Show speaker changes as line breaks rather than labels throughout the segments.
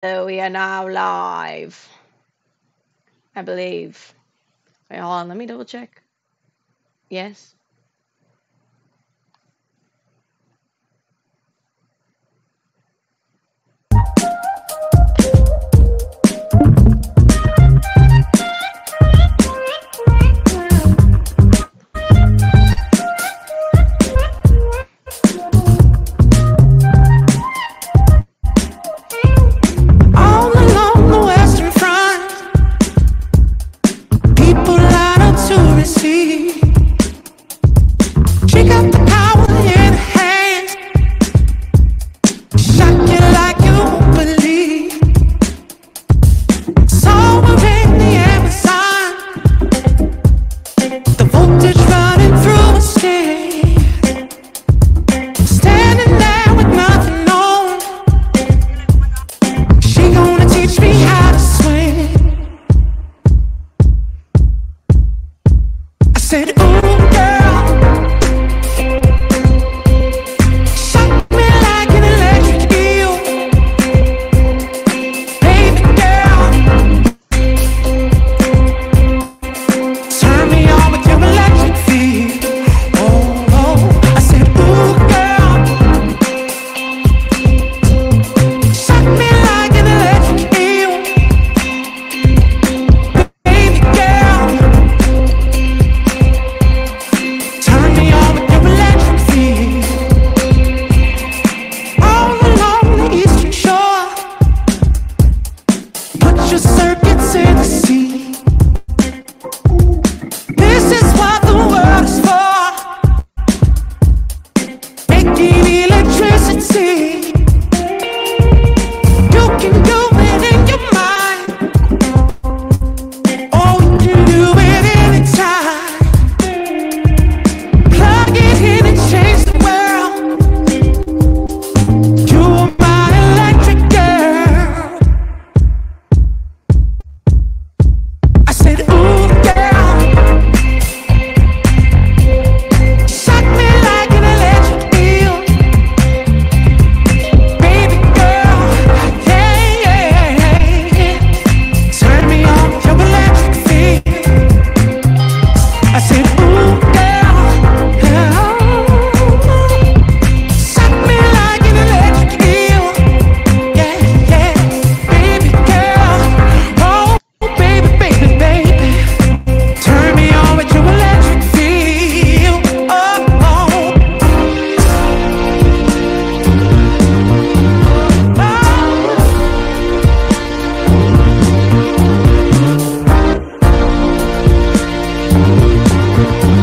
So we are now live, I believe. Wait, hold on, let me double check. Yes.
All along the Western Front, people line up to receive. She got the power in her hands, shock you like you won't believe. Somewhere in the Amazon, the voltage running through her skin. Standing there with nothing on, she gonna teach me how to swim. I said, ooh, girl, shock me like an electric eel. Baby girl, turn me on with your electric feel. Oh, oh. I said, ooh, girl, shock me like an electric eel. Baby girl, turn me on with your electric feel. All along the eastern shore, put your circuits in the sea. This is what the world is for, making electricity. You can do it in your mind, or we can do it anytime. Plug it in and change the world. You are my electric girl. I said, ooh, girl, shock me like an electric eel. Baby girl, yeah, yeah, yeah. Turn me on with your electric feel. I said, ooh, girl, shock me like an electric eel. Yeah, yeah. Baby girl, oh, baby, baby, baby. Turn me on with your electric feel. Oh, oh.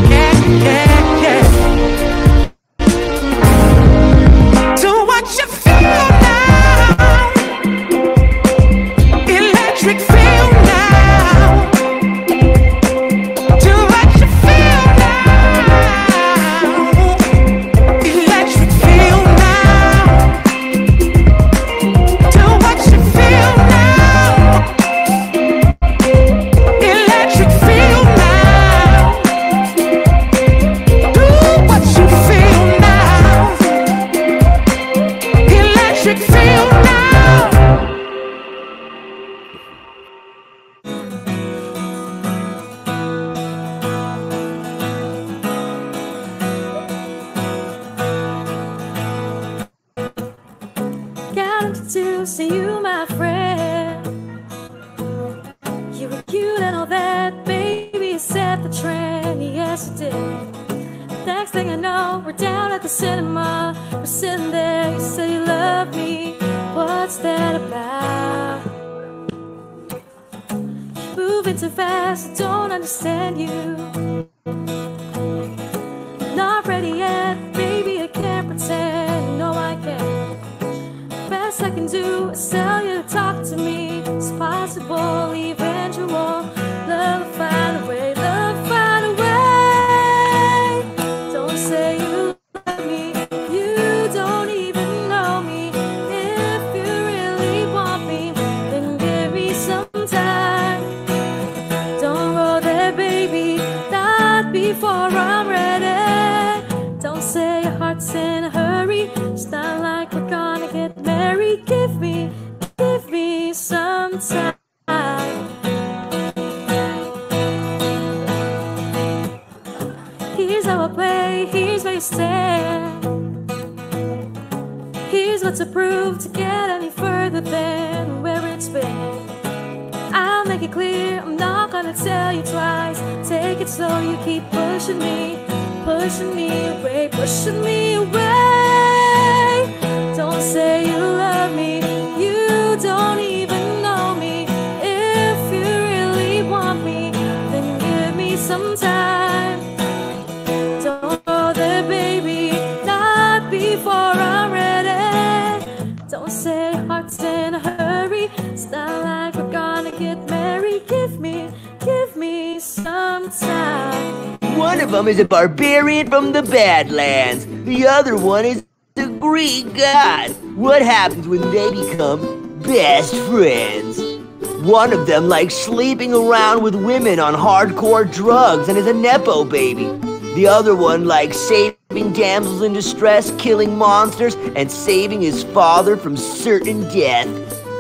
Yeah, yeah, yeah. Do what you feel now. Electric feel now. Do what you feel now. Electric feel now. Do what you feel now. Electric feel now. Do what you feel now. Electric feel now.
Got introducing you, my friend. You were cute and all that, baby, you set the trend. Yes, you did. Next thing I know, we're down at the cinema. We're sitting there, you say you love me. What's that about? You're moving too fast, I don't understand you. Not ready yet, baby, I can't pretend. No, I can't. Best I can do is tell you to talk to me. It's possible, eventual. Love, find a way, love, find a way. Don't say you love me, you don't even know me. If you really want me, then give me some time. Don't go there, baby, not before I'm ready. Don't say your heart's in a hurry. It's not like we're gonna get married. Give me some time. Here's how I play, here's where you stand. Here's what to prove to get any further than where it's been. I'll make it clear, I'm not gonna tell you twice. Take it slow, you keep pushing me away, pushing me away. Don't say you love me, you don't even know me. If you really want me, then give me some time. Don't go there, baby, not before I'm ready. Don't say heart's in a hurry, it's not like we're gonna get married. Give me some time.
One of them is a barbarian from the Badlands. The other one is a Greek god. What happens when they become best friends? One of them likes sleeping around with women on hardcore drugs and is a Nepo baby. The other one likes saving damsels in distress, killing monsters, and saving his father from certain death.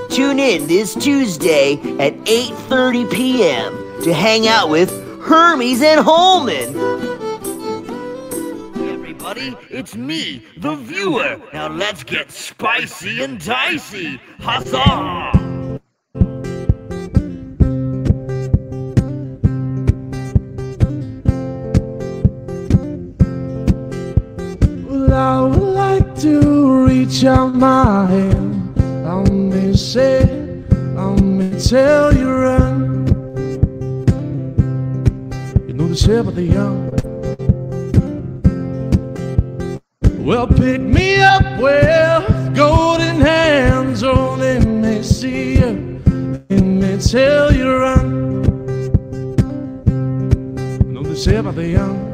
Tune in this Tuesday at 8:30 p.m. to hang out with Hermes and Holman. Hey everybody, it's me, the viewer. Now let's get spicy and dicey. Huzzah!
Well, I would like to reach out my hand. I may say, I may tell you run. You know the shape of the young. Well, pick me up, well, golden hands. Oh, they may see you, they may tell you run. You know the shape of the young.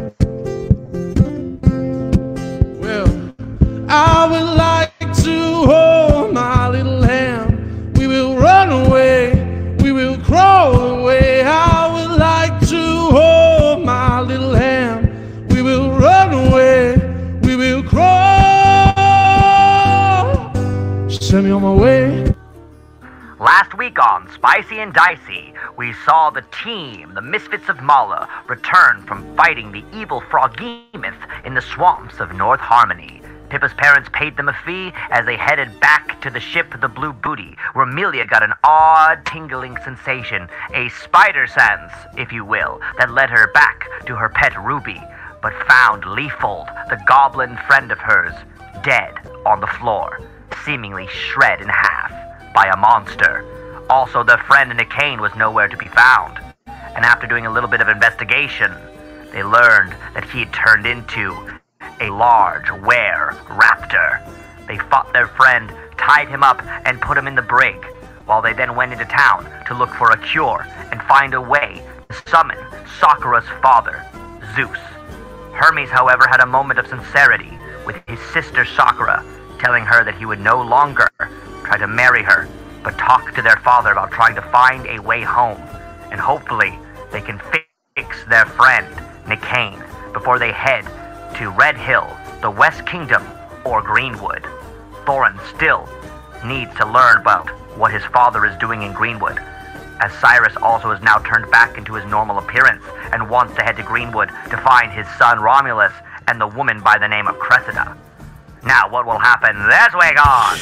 I would like to hold my little hand. We will run away, we will crawl away. I would like to hold my little hand. We will run away, we will crawl. Send me on my way.
Last week on Spicy and Dicey, we saw the team, the Misfits of Mala, return from fighting the evil Froghemoth in the swamps of North Harmony. Pippa's parents paid them a fee as they headed back to the ship The Blue Booty, where Amelia got an odd tingling sensation, a spider sense, if you will, that led her back to her pet Ruby, but found Leafold, the goblin friend of hers, dead on the floor, seemingly shred in half by a monster. Also, their friend Nicane was nowhere to be found, and after doing a little bit of investigation, they learned that he had turned into a large were-raptor. They fought their friend, tied him up, and put him in the brig, while they then went into town to look for a cure and find a way to summon Sakura's father, Zeus. Hermes, however, had a moment of sincerity with his sister Sakura, telling her that he would no longer try to marry her, but talk to their father about trying to find a way home, and hopefully they can fix their friend, Nicane, before they head to Red Hill, the West Kingdom, or Greenwood. Thorin still needs to learn about what his father is doing in Greenwood, as Cyrus also has now turned back into his normal appearance and wants to head to Greenwood to find his son Romulus and the woman by the name of Cressida. Now, what will happen this week on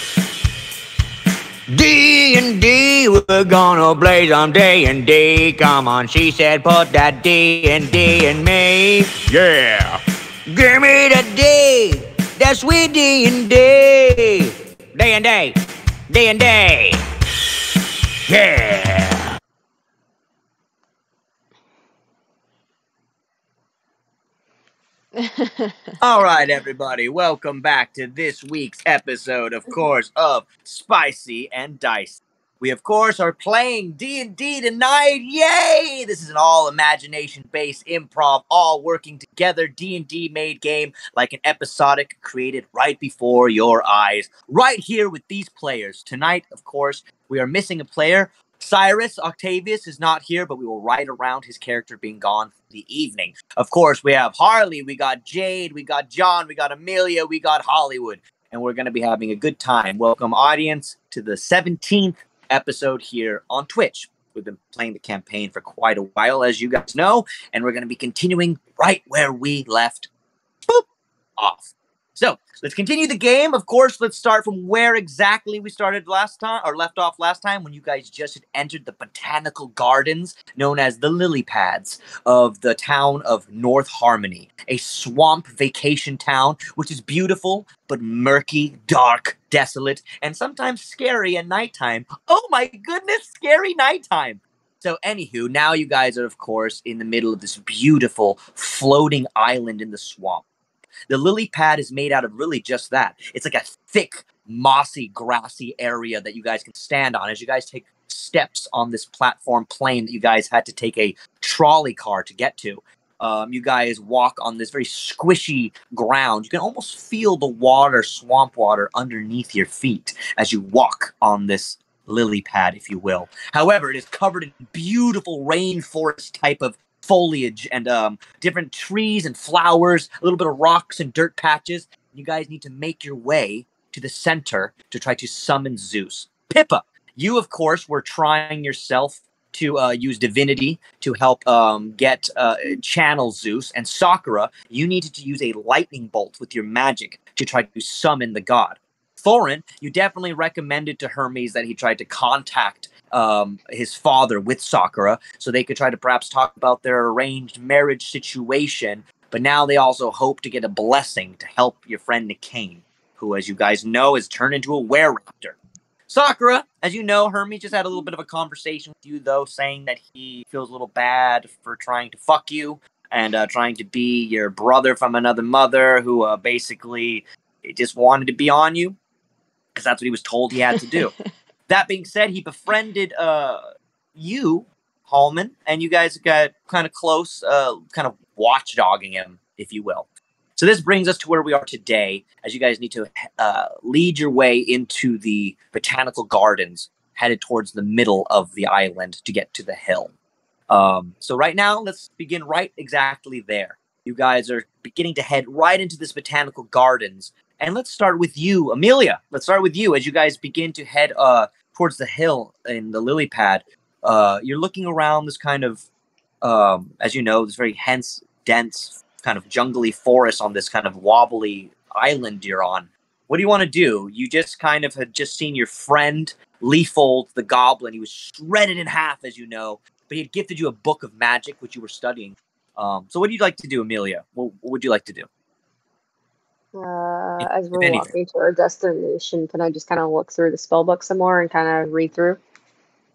D&D, we're gonna play some D&D. Come on, she said, put that D&D in me. Yeah. Give me the D, that sweet D&D. D&D, D&D. Yeah. All right, everybody, welcome back to this week's episode, of course, of Spicy and Dicey. We, of course, are playing D&D tonight. Yay! This is an all-imagination-based improv, all working together D&D made game like an episodic created right before your eyes. Right here with these players. Tonight, of course, we are missing a player. Cyrus Octavius is not here, but we will ride around his character being gone for the evening. Of course, we have Harley, we got Jade, we got John, we got Amelia, we got Hollywood. And we're going to be having a good time. Welcome, audience, to the 17th episode here on Twitch. We've been playing the campaign for quite a while, as you guys know, and we're going to be continuing right where we left off. So let's continue the game. Of course, let's start from where exactly we started last time, or left off last time, when you guys just had entered the botanical gardens known as the lily pads of the town of North Harmony, a swamp vacation town which is beautiful but murky, dark, desolate, and sometimes scary at nighttime. Oh my goodness, scary nighttime. So anywho, now you guys are, of course, in the middle of this beautiful floating island in the swamp. The lily pad is made out of really just that. It's like a thick, mossy, grassy area that you guys can stand on as you guys take steps on this platform plane that you guys had to take a trolley car to get to. You guys walk on this very squishy ground. You can almost feel the water, swamp water, underneath your feet as you walk on this lily pad, if you will. However, it is covered in beautiful rainforest type of foliage and different trees and flowers, a little bit of rocks and dirt patches. You guys need to make your way to the center to try to summon Zeus. Pippa, you, of course, were trying yourself to use divinity to help get channel Zeus. And Sakura, you needed to use a lightning bolt with your magic to try to summon the god. Thorin, you definitely recommended to Hermes that he tried to contact his father with Sakura so they could try to perhaps talk about their arranged marriage situation. But now they also hope to get a blessing to help your friend Nicaine, who, as you guys know, has turned into a were-raptor. Sakura, as you know, Hermes just had a little bit of a conversation with you, though, saying that he feels a little bad for trying to fuck you and trying to be your brother from another mother who basically just wanted to be on you because that's what he was told he had to do. That being said, he befriended you, Hallman, and you guys got kind of close, kind of watchdogging him, if you will. So this brings us to where we are today, as you guys need to lead your way into the botanical gardens, headed towards the middle of the island to get to the hill. So right now, let's begin right exactly there. You guys are beginning to head right into this botanical gardens. And let's start with you, Amelia. Let's start with you as you guys begin to head towards the hill in the lily pad. You're looking around this kind of, as you know, this very dense kind of jungly forest on this kind of wobbly island you're on. What do you want to do? You just kind of had just seen your friend Leafold the goblin. He was shredded in half, as you know, but he had gifted you a book of magic, which you were studying. So what do you like to do, Amelia? What would you like to do?
As we're walking to our destination, can I just kind of look through the spell book some more and kind of read through?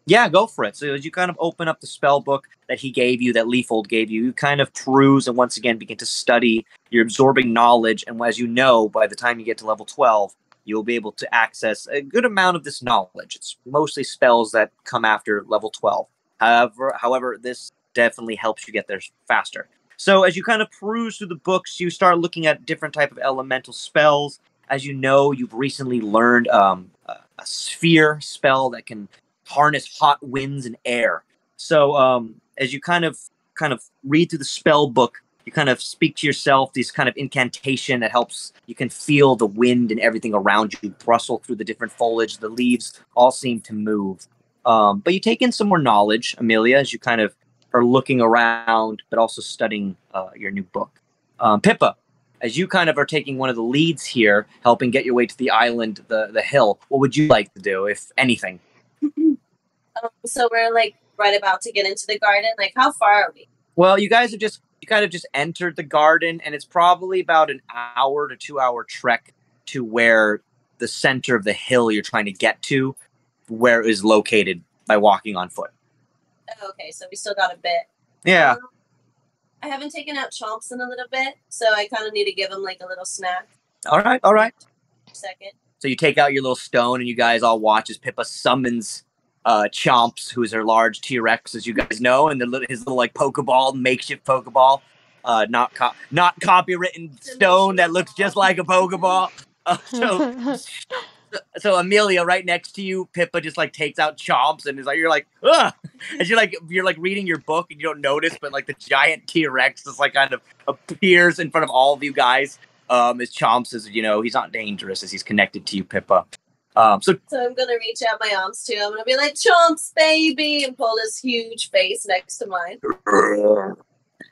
Yeah, go for it. So as you kind of open up the spell book that he gave you, that Leafold gave you, you kind of peruse and once again begin to study. You're absorbing knowledge, and as you know, by the time you get to level 12, you'll be able to access a good amount of this knowledge. It's mostly spells that come after level 12. However, this definitely helps you get there faster. So as you kind of peruse through the books, you start looking at different type of elemental spells. As you know, you've recently learned a sphere spell that can harness hot winds and air. So as you kind of read through the spell book, you kind of speak to yourself these kind of incantation that helps. You can feel the wind and everything around you rustle through the different foliage. The leaves all seem to move. But you take in some more knowledge, Amelia, as you kind of are looking around, but also studying your new book. Pippa, as you kind of are taking one of the leads here, helping get your way to the island, the hill, what would you like to do, if anything?
So we're like right about to get into the garden. Like, how far are we?
Well, you guys have just entered the garden, and it's probably about an hour to 2 hour trek to where the center of the hill you're trying to get to, where it is located by walking on foot.
Oh, okay, so we still got a bit.
Yeah.
I haven't taken out Chomps in a little bit, so I kind of need to give him like a little snack.
All right.
Second.
So you take out your little stone, and you guys all watch as Pippa summons Chomps, who is her large T-Rex, as you guys know, and his little like Pokeball, makeshift Pokeball, not copywritten stone that looks just like a Pokeball. So Amelia, right next to you, Pippa just like takes out Chomps and is like, you're like, ugh, and you're like reading your book and you don't notice, but like the giant T-Rex just like kind of appears in front of all of you guys. As Chomps is, you know, he's not dangerous as he's connected to you, Pippa. So
I'm gonna reach out my arms to him. I'm gonna be like, Chomps, baby, and pull his huge face next to mine.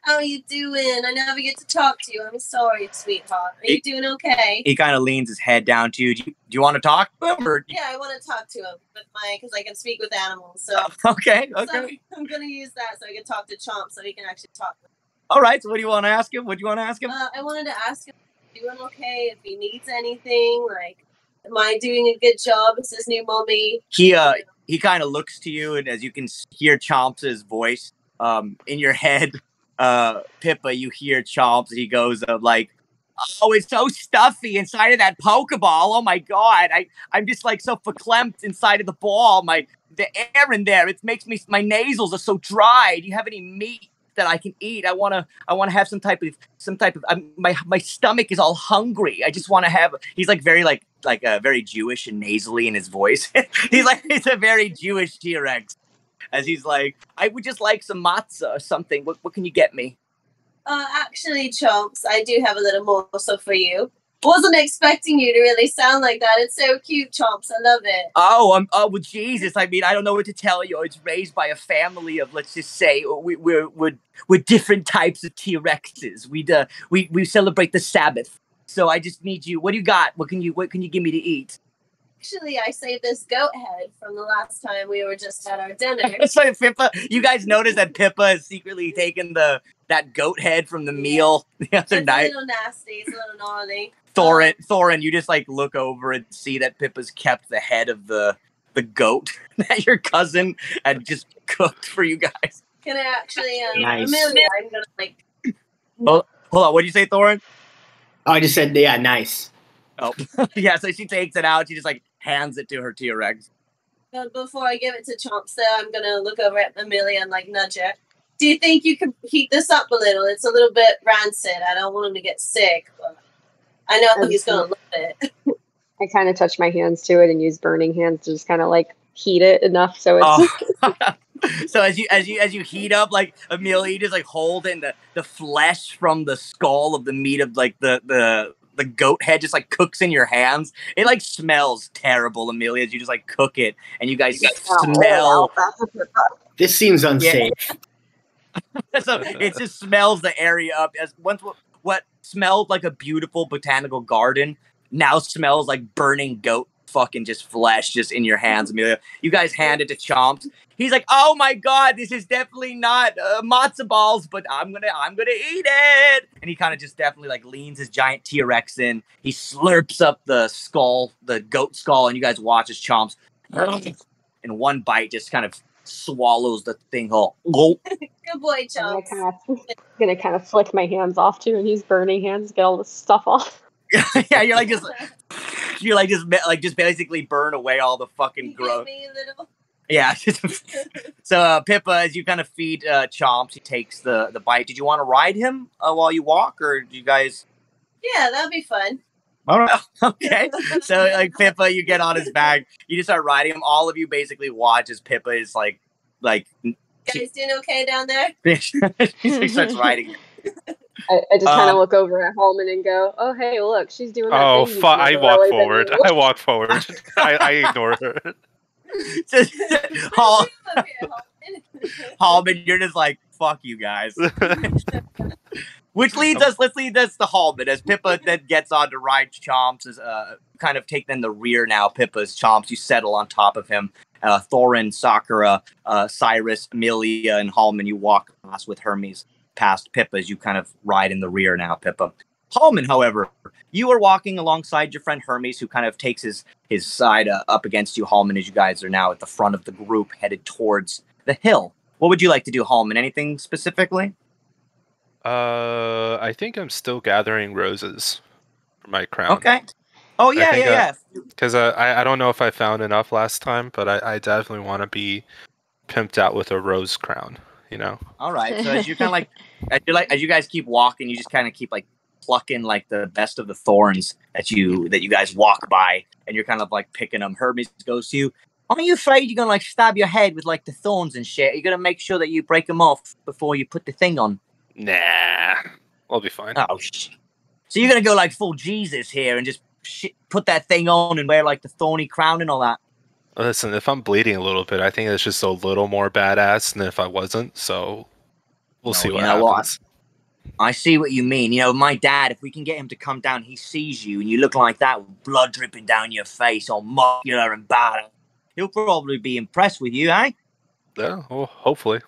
How are you doing? I never get to talk to you. I'm sorry, sweetheart. Are you doing okay?
He kind of leans his head down to you. Do you want to talk to him? Or...
Yeah, I want to talk to him because I can speak with animals. So
okay.
So I'm gonna use that so I can talk to Chomp so he can actually talk.
All right. So what do you want to ask him?
I wanted to ask him if he's doing okay, if he needs anything. Like, am I doing a good job as his new mommy?
He kind of looks to you, and as you can hear Chomp's voice in your head, Pippa, you hear Chomps. He goes like, "Oh, it's so stuffy inside of that Pokeball. Oh my god, I'm just like so verklempt inside of the ball. The air in there, it makes me, my nasals are so dry. Do you have any meat that I can eat? I wanna have some type of my stomach is all hungry. I just want to have." He's like very like very Jewish and nasally in his voice. he's a very Jewish T-Rex. As he's like, "I would just like some matzah or something. What can you get me?"
Actually, Chomps, I do have a little morsel for you. Wasn't expecting you to really sound like that. It's so cute, Chomps. I love it.
Oh, well, Jesus. I mean, I don't know what to tell you. It's raised by a family of, let's just say, we're different types of T-Rexes. We celebrate the Sabbath. So I just need you. What do you got? What can you give me to eat?
Actually, I saved this goat head from the last time we were just at our dinner.
So Pippa, you guys notice that Pippa has secretly taken that goat head from the meal the other night.
It's a little nasty. It's a little gnarly.
Thorin, you just like look over and see that Pippa's kept the head of the goat that your cousin had just cooked for you guys.
Can I actually,
Nice.
Amelia, I'm gonna like.
Hold on, what did you say, Thorin?
Oh, I just said, yeah, nice.
Oh, yeah. So she takes it out. She just like hands it to her T-Rex.
Before I give it to Chomps, though, I'm gonna look over at Amelia and like nudge her. Do you think you can heat this up a little? It's a little bit rancid. I don't want him to get sick, but I know he's gonna love it.
I kind of touch my hands to it and use burning hands to just kind of like heat it enough so it's.
So as you heat up, like Amelia, you just like hold in the flesh from the skull of the meat of like the goat head just like cooks in your hands. It like smells terrible, Amelia, as you just like cook it and you guys smell.
This seems unsafe.
Yeah. So it just smells the area up as once what smelled like a beautiful botanical garden now smells like burning goat fucking just flesh just in your hands, Amelia. You guys hand it to Chomps. He's like, "Oh my god, this is definitely not matzo balls, but I'm gonna eat it." And he kind of just definitely like leans his giant T-Rex in. He slurps up the skull, the goat skull, and you guys watch as Chomps in one bite just kind of swallows the thing whole.
Good boy, Chomps.
I'm gonna kind of flick my hands off too and use burning hands to get all the stuff off.
Yeah, you're just basically burn away all the fucking growth. Yeah. So Pippa, as you kind of feed Chomps, he takes the bite. Did you want to ride him while you walk, or do you guys?
Yeah, that'd be fun.
All right. Okay. So like Pippa, you get on his back. You just start riding him. All of you basically watch as Pippa is like.
You guys doing okay down there?
She starts riding.
I just kind of look over at Holman and go, "Oh, hey, look, she's doing that
Oh,
thing."
I walk forward. I walk forward. I ignore her.
Holman, you're just like, "Fuck you guys." Which let's lead us to Holman as Pippa then gets on to ride Chomps, as kind of take then the rear now. Pippa's Chomps, you settle on top of him. Thorin, Sakura, Cyrus, Amelia, and Holman, you walk past with Hermes past Pippa as you kind of ride in the rear now, Pippa. Holman, however, you are walking alongside your friend Hermes, who kind of takes his side up against you, Holman, as you guys are now at the front of the group headed towards the hill. What would you like to do, Holman? Anything specifically?
I think I'm still gathering roses for my crown.
Okay. Oh, yeah.
Because I don't know if I found enough last time, but I definitely want to be pimped out with a rose crown, you know?
All right. So as you kind of like, as you guys keep walking, you just kind of keep like plucking like the best of the thorns that you guys walk by, and you're kind of like picking them. Hermes goes to you. Aren't you afraid you're gonna like stab your head with like the thorns and shit? You're gonna make sure that you break them off before you put the thing on.
Nah, I'll be fine.
Oh shit. So you're gonna go like full Jesus here and just put that thing on and wear like the thorny crown and all that.
Listen, if I'm bleeding a little bit, I think it's just a little more badass than if I wasn't. So we'll see what happens.
I see what you mean. You know, my dad, if we can get him to come down, he sees you and you look like that with blood dripping down your face, all muscular and bad. He'll probably be impressed with you, eh?
Yeah, well, hopefully.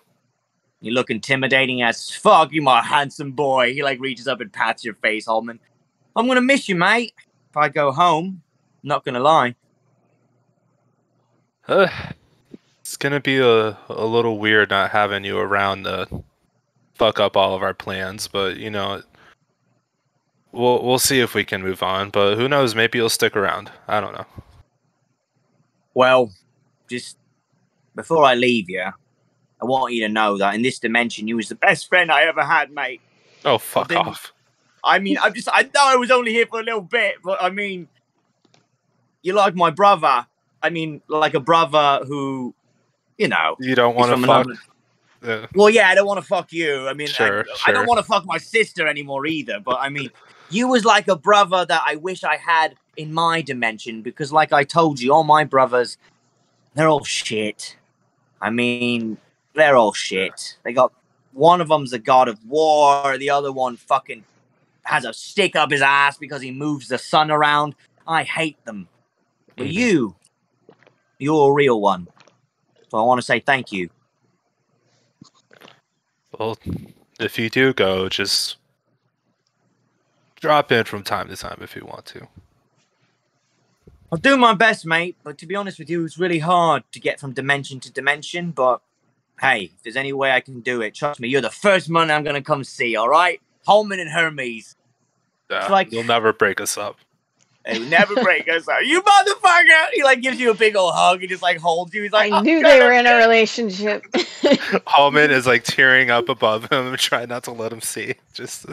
You look intimidating as fuck, you my handsome boy. He like reaches up and pats your face, Holman. I'm gonna miss you, mate. If I go home, not gonna lie.
It's gonna be a little weird not having you around to fuck up all of our plans, but you know, we'll see if we can move on. But who knows? Maybe you'll stick around. I don't know.
Well, just before I leave you, I want you to know that in this dimension, you was the best friend I ever had, mate.
Oh, fuck off.
I mean, I know I was only here for a little bit, but I mean, you're like my brother. I mean, like a brother who, you know.
You don't want to fuck?
Well, yeah, I don't want to fuck you. I mean,
sure.
I don't want to fuck my sister anymore either, but I mean, you was like a brother that I wish I had in my dimension because like I told you, all my brothers, they're all shit. I mean, they're all shit. They got, one of them's a god of war, the other one fucking has a stick up his ass because he moves the sun around. I hate them. But you're a real one. So I want to say thank you.
Well, if you do go, just drop in from time to time if you want to.
I'll do my best, mate, but to be honest with you, it's really hard to get from dimension to dimension, but hey, if there's any way I can do it, trust me, you're the first one I'm going to come see, all right? Holman and Hermes.
Yeah, like, you'll never break us up.
They will never break us up. You motherfucker! He like gives you a big old hug. He just like holds you. He's like,
I knew they were in a relationship.
Holman is like tearing up above him and trying not to let him see. Just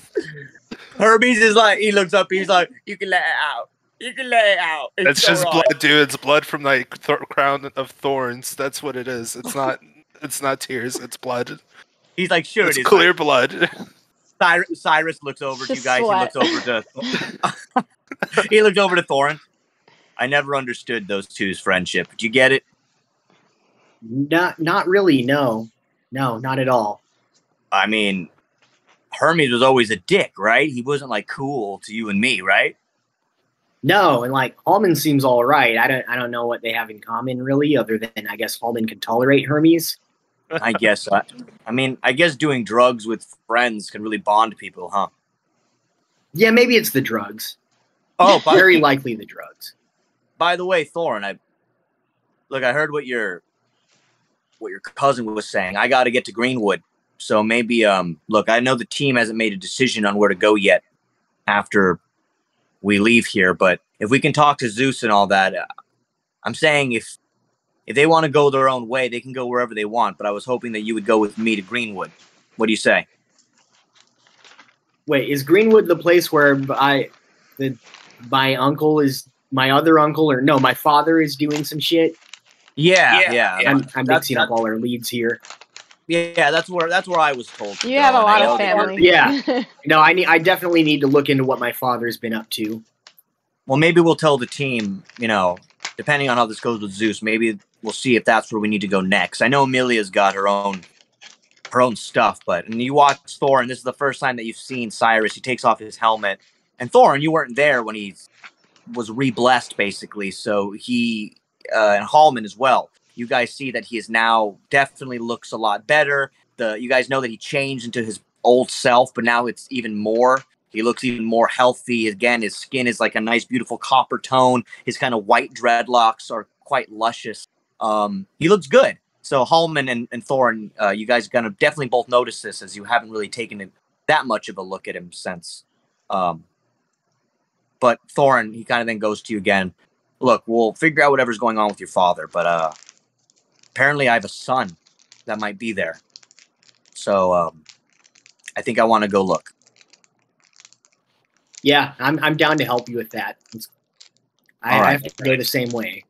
Hermes is like, he looks up. He's like, you can let it out. You can let it out.
It's just right. Blood, dude. It's blood from like crown of thorns. That's what it is. It's not. It's not tears. It's blood.
He's like, sure,
it's
it is.
Clear like, blood.
Cyrus looks over to you guys. Sweat. He looks over to. He looked over to Thorin. I never understood those two's friendship. Did you get it?
Not really. No, not at all.
I mean, Hermes was always a dick, right? He wasn't like cool to you and me, right?
No, and like Hallman seems all right. I don't know what they have in common really, other than I guess Hallman can tolerate Hermes.
I guess. I mean, I guess doing drugs with friends can really bond people, huh?
Yeah, maybe it's the drugs.
Oh,
very likely the drugs.
By the way, Thorin, I heard what your cousin was saying. I got to get to Greenwood, so maybe look, I know the team hasn't made a decision on where to go yet after we leave here, but if we can talk to Zeus and all that, I'm saying if they want to go their own way, they can go wherever they want. But I was hoping that you would go with me to Greenwood. What do you say?
Wait, is Greenwood the place where my uncle is my other uncle, or no, my father is doing some shit?
Yeah.
I'm mixing up all our leads here.
Yeah, that's where I was told.
You have a lot of family.
Yeah. No, I definitely need to look into what my father's been up to.
Well, maybe we'll tell the team, you know, depending on how this goes with Zeus, maybe we'll see if that's where we need to go next. I know Amelia's got her own stuff, but and you watch Thorin, this is the first time that you've seen Cyrus. He takes off his helmet. And Thorin, you weren't there when he was re-blessed, basically. So he and Hallman as well. You guys see that he is now definitely looks a lot better. You guys know that he changed into his old self, but now it's even more. He looks even more healthy. Again, his skin is like a nice, beautiful copper tone. His kind of white dreadlocks are quite luscious. He looks good. So Hallman and Thorin, you guys are going to definitely both notice this as you haven't really taken that much of a look at him since. But Thorin, he kind of then goes to you again. Look, we'll figure out whatever's going on with your father, but apparently I have a son that might be there. So I think I want to go look.
Yeah, I'm down to help you with that. I have to go the same way.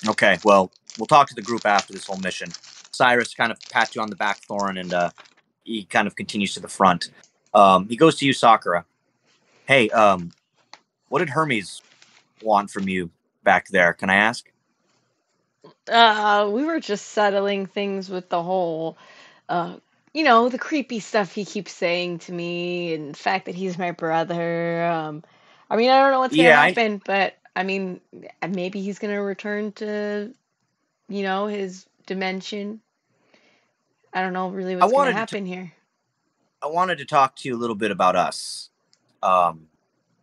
Okay, well, we'll talk to the group after this whole mission. Cyrus kind of pats you on the back, Thorin, and he kind of continues to the front. He goes to you, Sakura. Hey, what did Hermes want from you back there? Can I ask?
We were just settling things with the whole, uh, the creepy stuff he keeps saying to me, and the fact that he's my brother. I mean, I don't know what's gonna
Yeah,
happen, but I mean, maybe he's gonna return to, his dimension. I don't know really
I
what's gonna
wanted to
happen here.
I wanted to talk to you a little bit about us.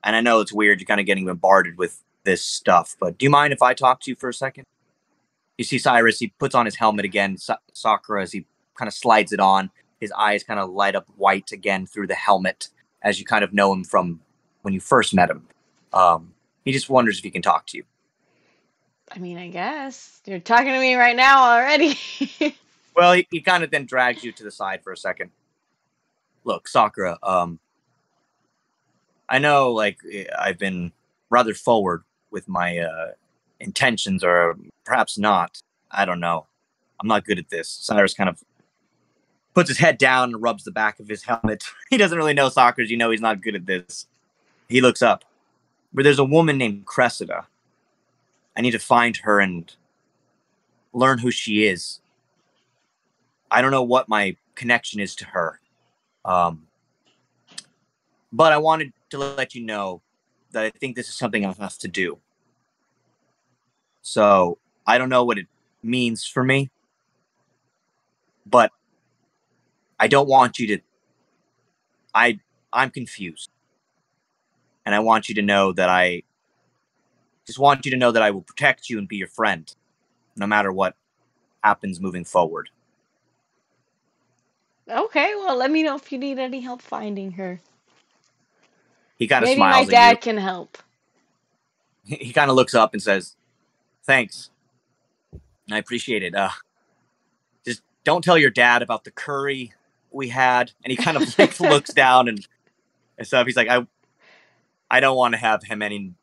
And I know it's weird, you're kind of getting bombarded with this stuff, but do you mind if I talk to you for a second? You see Cyrus, he puts on his helmet again. Sakura, as he kind of slides it on, his eyes kind of light up white again through the helmet, as you kind of know him from when you first met him. He just wonders if he can talk to you.
I mean, I guess you're talking to me right now already.
Well, he kind of then drags you to the side for a second. Look, Sakura, I know, like, I've been rather forward with my intentions, or perhaps not. I don't know. I'm not good at this. Cyrus kind of puts his head down and rubs the back of his helmet. He doesn't really know soccer, you know he's not good at this. He looks up. But there's a woman named Cressida. I need to find her and learn who she is. I don't know what my connection is to her. But I wanted to let you know that I think this is something I have to do. So I don't know what it means for me, but I don't want you to. I'm confused, and I want you to know that I just want you to know that I will protect you and be your friend, no matter what happens moving forward.
Okay, well, let me know if you need any help finding her.
He kind of
Maybe my
smiles at you.
dad can help.
He kind of looks up and says, "Thanks, I appreciate it. Just don't tell your dad about the curry we had." And he kind of like looks down and stuff. He's like, I don't want to have him any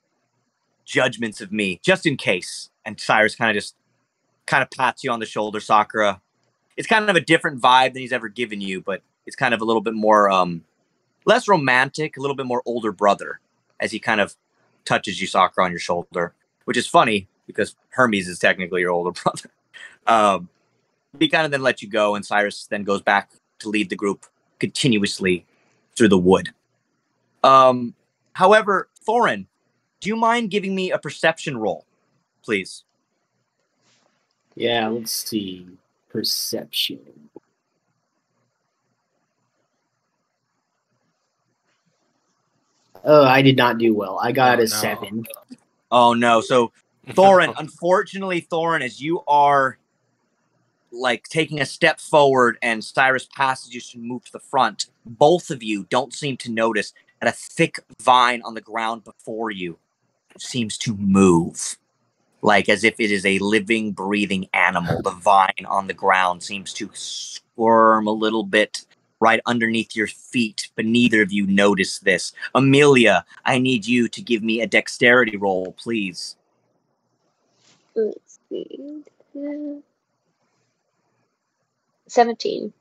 judgments of me, just in case. And Cyrus kind of pats you on the shoulder, Sakura. It's kind of a different vibe than he's ever given you, but it's kind of a little bit more less romantic, a little bit more older brother, as he kind of touches you, Sakura, on your shoulder, which is funny because Hermes is technically your older brother. He kind of then lets you go, and Cyrus then goes back to lead the group continuously through the wood. However, Thorin, do you mind giving me a perception roll, please?
Yeah, let's see. Perception. Oh, I did not do well. I got a 7.
Oh, no. So, Thorin, unfortunately, Thorin, as you are like taking a step forward and Cyrus passes you to move to the front, both of you don't seem to notice that a thick vine on the ground before you seems to move, like as if it is a living, breathing animal. The vine on the ground seems to squirm a little bit right underneath your feet, but neither of you notice this. Amelia, I need you to give me a dexterity roll, please.
Let's see. 17.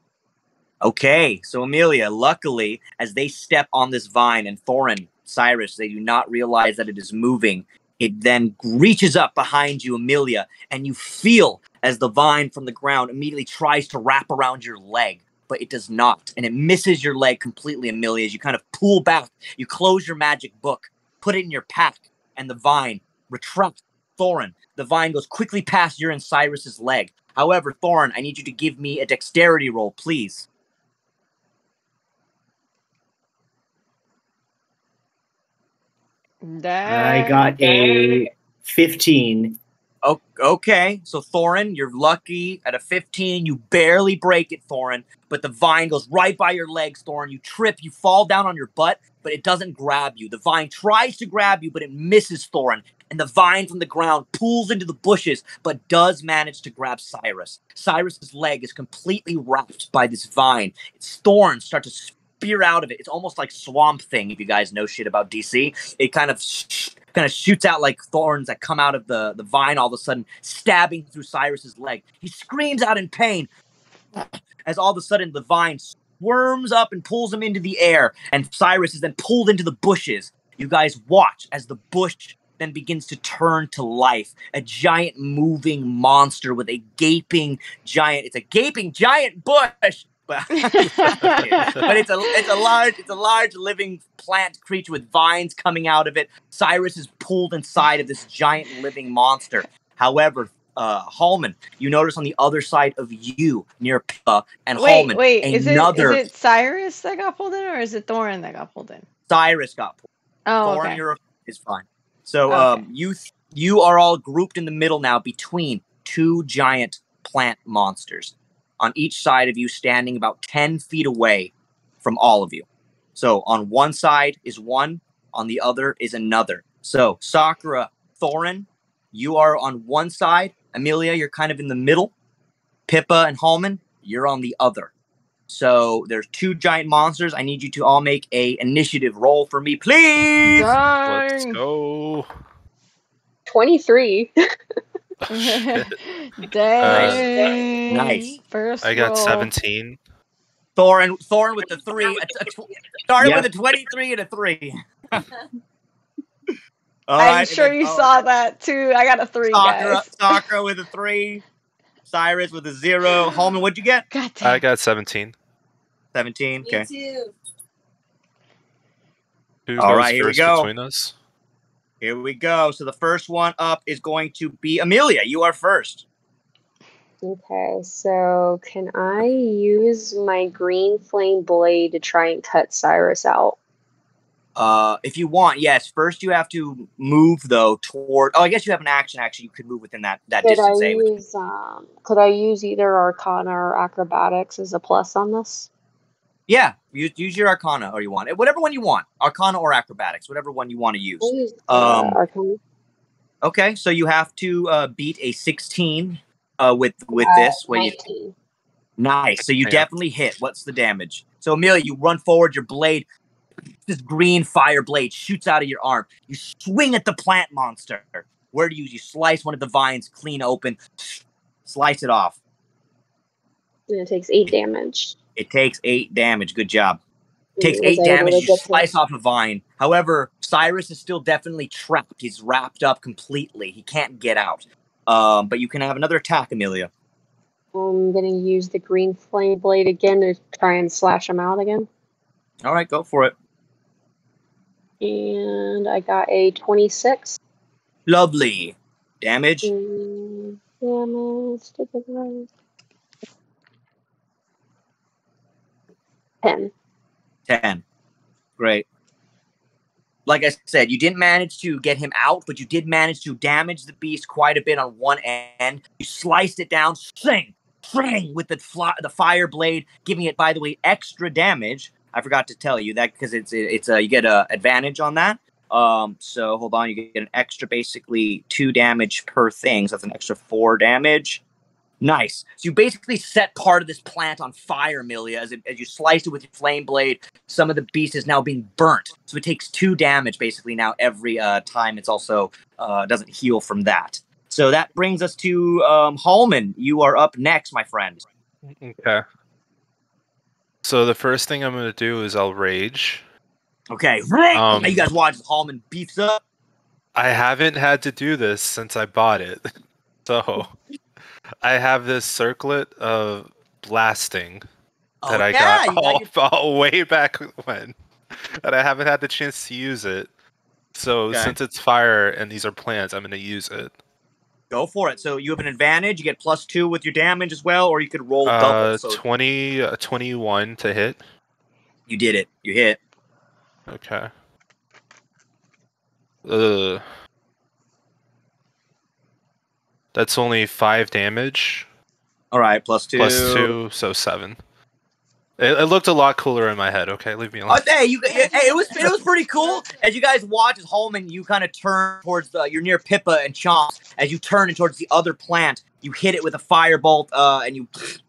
Okay, so Amelia, luckily, as they step on this vine, and Thorin, Cyrus, they do not realize that it is moving. It then reaches up behind you, Amelia, and you feel as the vine from the ground immediately tries to wrap around your leg, but it does not, and it misses your leg completely, Amelia, as you kind of pull back. You close your magic book, put it in your pack, and the vine retracts. Thorin, the vine goes quickly past your and Cyrus's leg. However, Thorin, I need you to give me a dexterity roll, please.
I got a 15.
Oh, okay, so Thorin, you're lucky. At a 15, you barely break it, Thorin, but the vine goes right by your legs, Thorin. You trip, you fall down on your butt, but it doesn't grab you. The vine tries to grab you, but it misses Thorin, and the vine from the ground pulls into the bushes, but does manage to grab Cyrus. Cyrus's leg is completely wrapped by this vine. Its thorns start to spear out of it. It's almost like Swamp Thing, if you guys know shit about DC. It kind of shoots out like thorns that come out of the vine all of a sudden, stabbing through Cyrus's leg. He screams out in pain as all of a sudden the vine squirms up and pulls him into the air, and Cyrus is then pulled into the bushes. You guys watch as the bush then begins to turn to life. A giant moving monster with a gaping giant. It's a gaping giant bush. But it's a large living plant creature with vines coming out of it. Cyrus is pulled inside of this giant living monster. However, Hallman, you notice on the other side of you, near Pippa and Hallman,
Wait. Is
another
it Cyrus that got pulled in, or is it Thorin that got pulled in?
Cyrus got pulled.
Oh,
Thorin,
okay.
is fine. So
Okay.
you are all grouped in the middle now between two giant plant monsters. On each side of you, standing about 10 feet away from all of you. So on one side is one, on the other is another. So Sakura, Thorin, you are on one side. Amelia, you're kind of in the middle. Pippa and Hallman, you're on the other. So there's two giant monsters. I need you to all make a initiative roll for me, please.
Let's
Darn.
go.
23.
Dang.
Nice.
First
I got
roll.
17.
Thorin with the 3. Started
Yep.
with a 23 and a 3. All
I'm
right,
sure you saw that too. I got a 3, guys.
Sakura with a 3. Cyrus with a 0. Hallman, what'd you get?
God damn.
I got 17.
17.
Me
Okay.
too.
Who
All
goes
right, here we
first
go.
between us?
Here we go. So the first one up is going to be Amelia. You are first.
Okay, so can I use my green flame blade to try and cut Cyrus out?
If you want, yes. First, you have to move though toward. Oh, I guess you have an action. Actually, you could move within that distance.
Could I use either Arcana or Acrobatics as a plus on this?
Yeah, use your Arcana, or you want it, whatever one you want. Arcana or Acrobatics, whatever one you want to use.
I'll use Arcana.
Okay, so you have to beat a 16 with this.
19.
Nice. So you
Yeah.
definitely hit. What's the damage? So Amelia, you run forward. Your blade, this green fire blade, shoots out of your arm. You swing at the plant monster. Where do you slice one of the vines clean open? Slice it off.
And it takes 8 damage.
It takes 8 damage. Good job. Takes
Was
8
I able
damage.
to
You
get to-
slice off a vine. However, Cyrus is still definitely trapped. He's wrapped up completely. He can't get out. But you can have another attack, Amelia.
I'm going to use the green flame blade again to try and slash him out again.
All right, go for it.
And I got a 26.
Lovely. Damage.
Damage. 10.
10. Great. Like I said, you didn't manage to get him out, but you did manage to damage the beast quite a bit on one end. You sliced it down, sing with the fire blade, giving it, by the way, extra damage. I forgot to tell you that because it's you get a advantage on that. So hold on, you get an extra, basically 2 damage per thing. So that's an extra 4 damage. Nice. So you basically set part of this plant on fire, Amelia, as you slice it with your flame blade. Some of the beast is now being burnt. So it takes 2 damage basically now every time. It's also doesn't heal from that. So that brings us to Hallman. You are up next, my friend.
Okay. So the first thing I'm going to do is I'll rage.
Okay. Now you guys watch as Hallman beefs up.
I haven't had to do this since I bought it. So I have this circlet of blasting that I got way back when. And I haven't had the chance to use it. So since it's fire and these are plants, I'm going to use it.
Go for it. So you have an advantage. You get +2 with your damage as well, or you could roll double. So
21 to hit.
You did it. You hit.
Okay. That's only 5 damage.
All right, +2.
+2, so 7. It looked a lot cooler in my head. Okay, leave me alone.
Hey, it was pretty cool. As you guys watch as Hallman, you kind of turn towards you're near Pippa and Chomp. As you turn towards the other plant, you hit it with a firebolt, and it's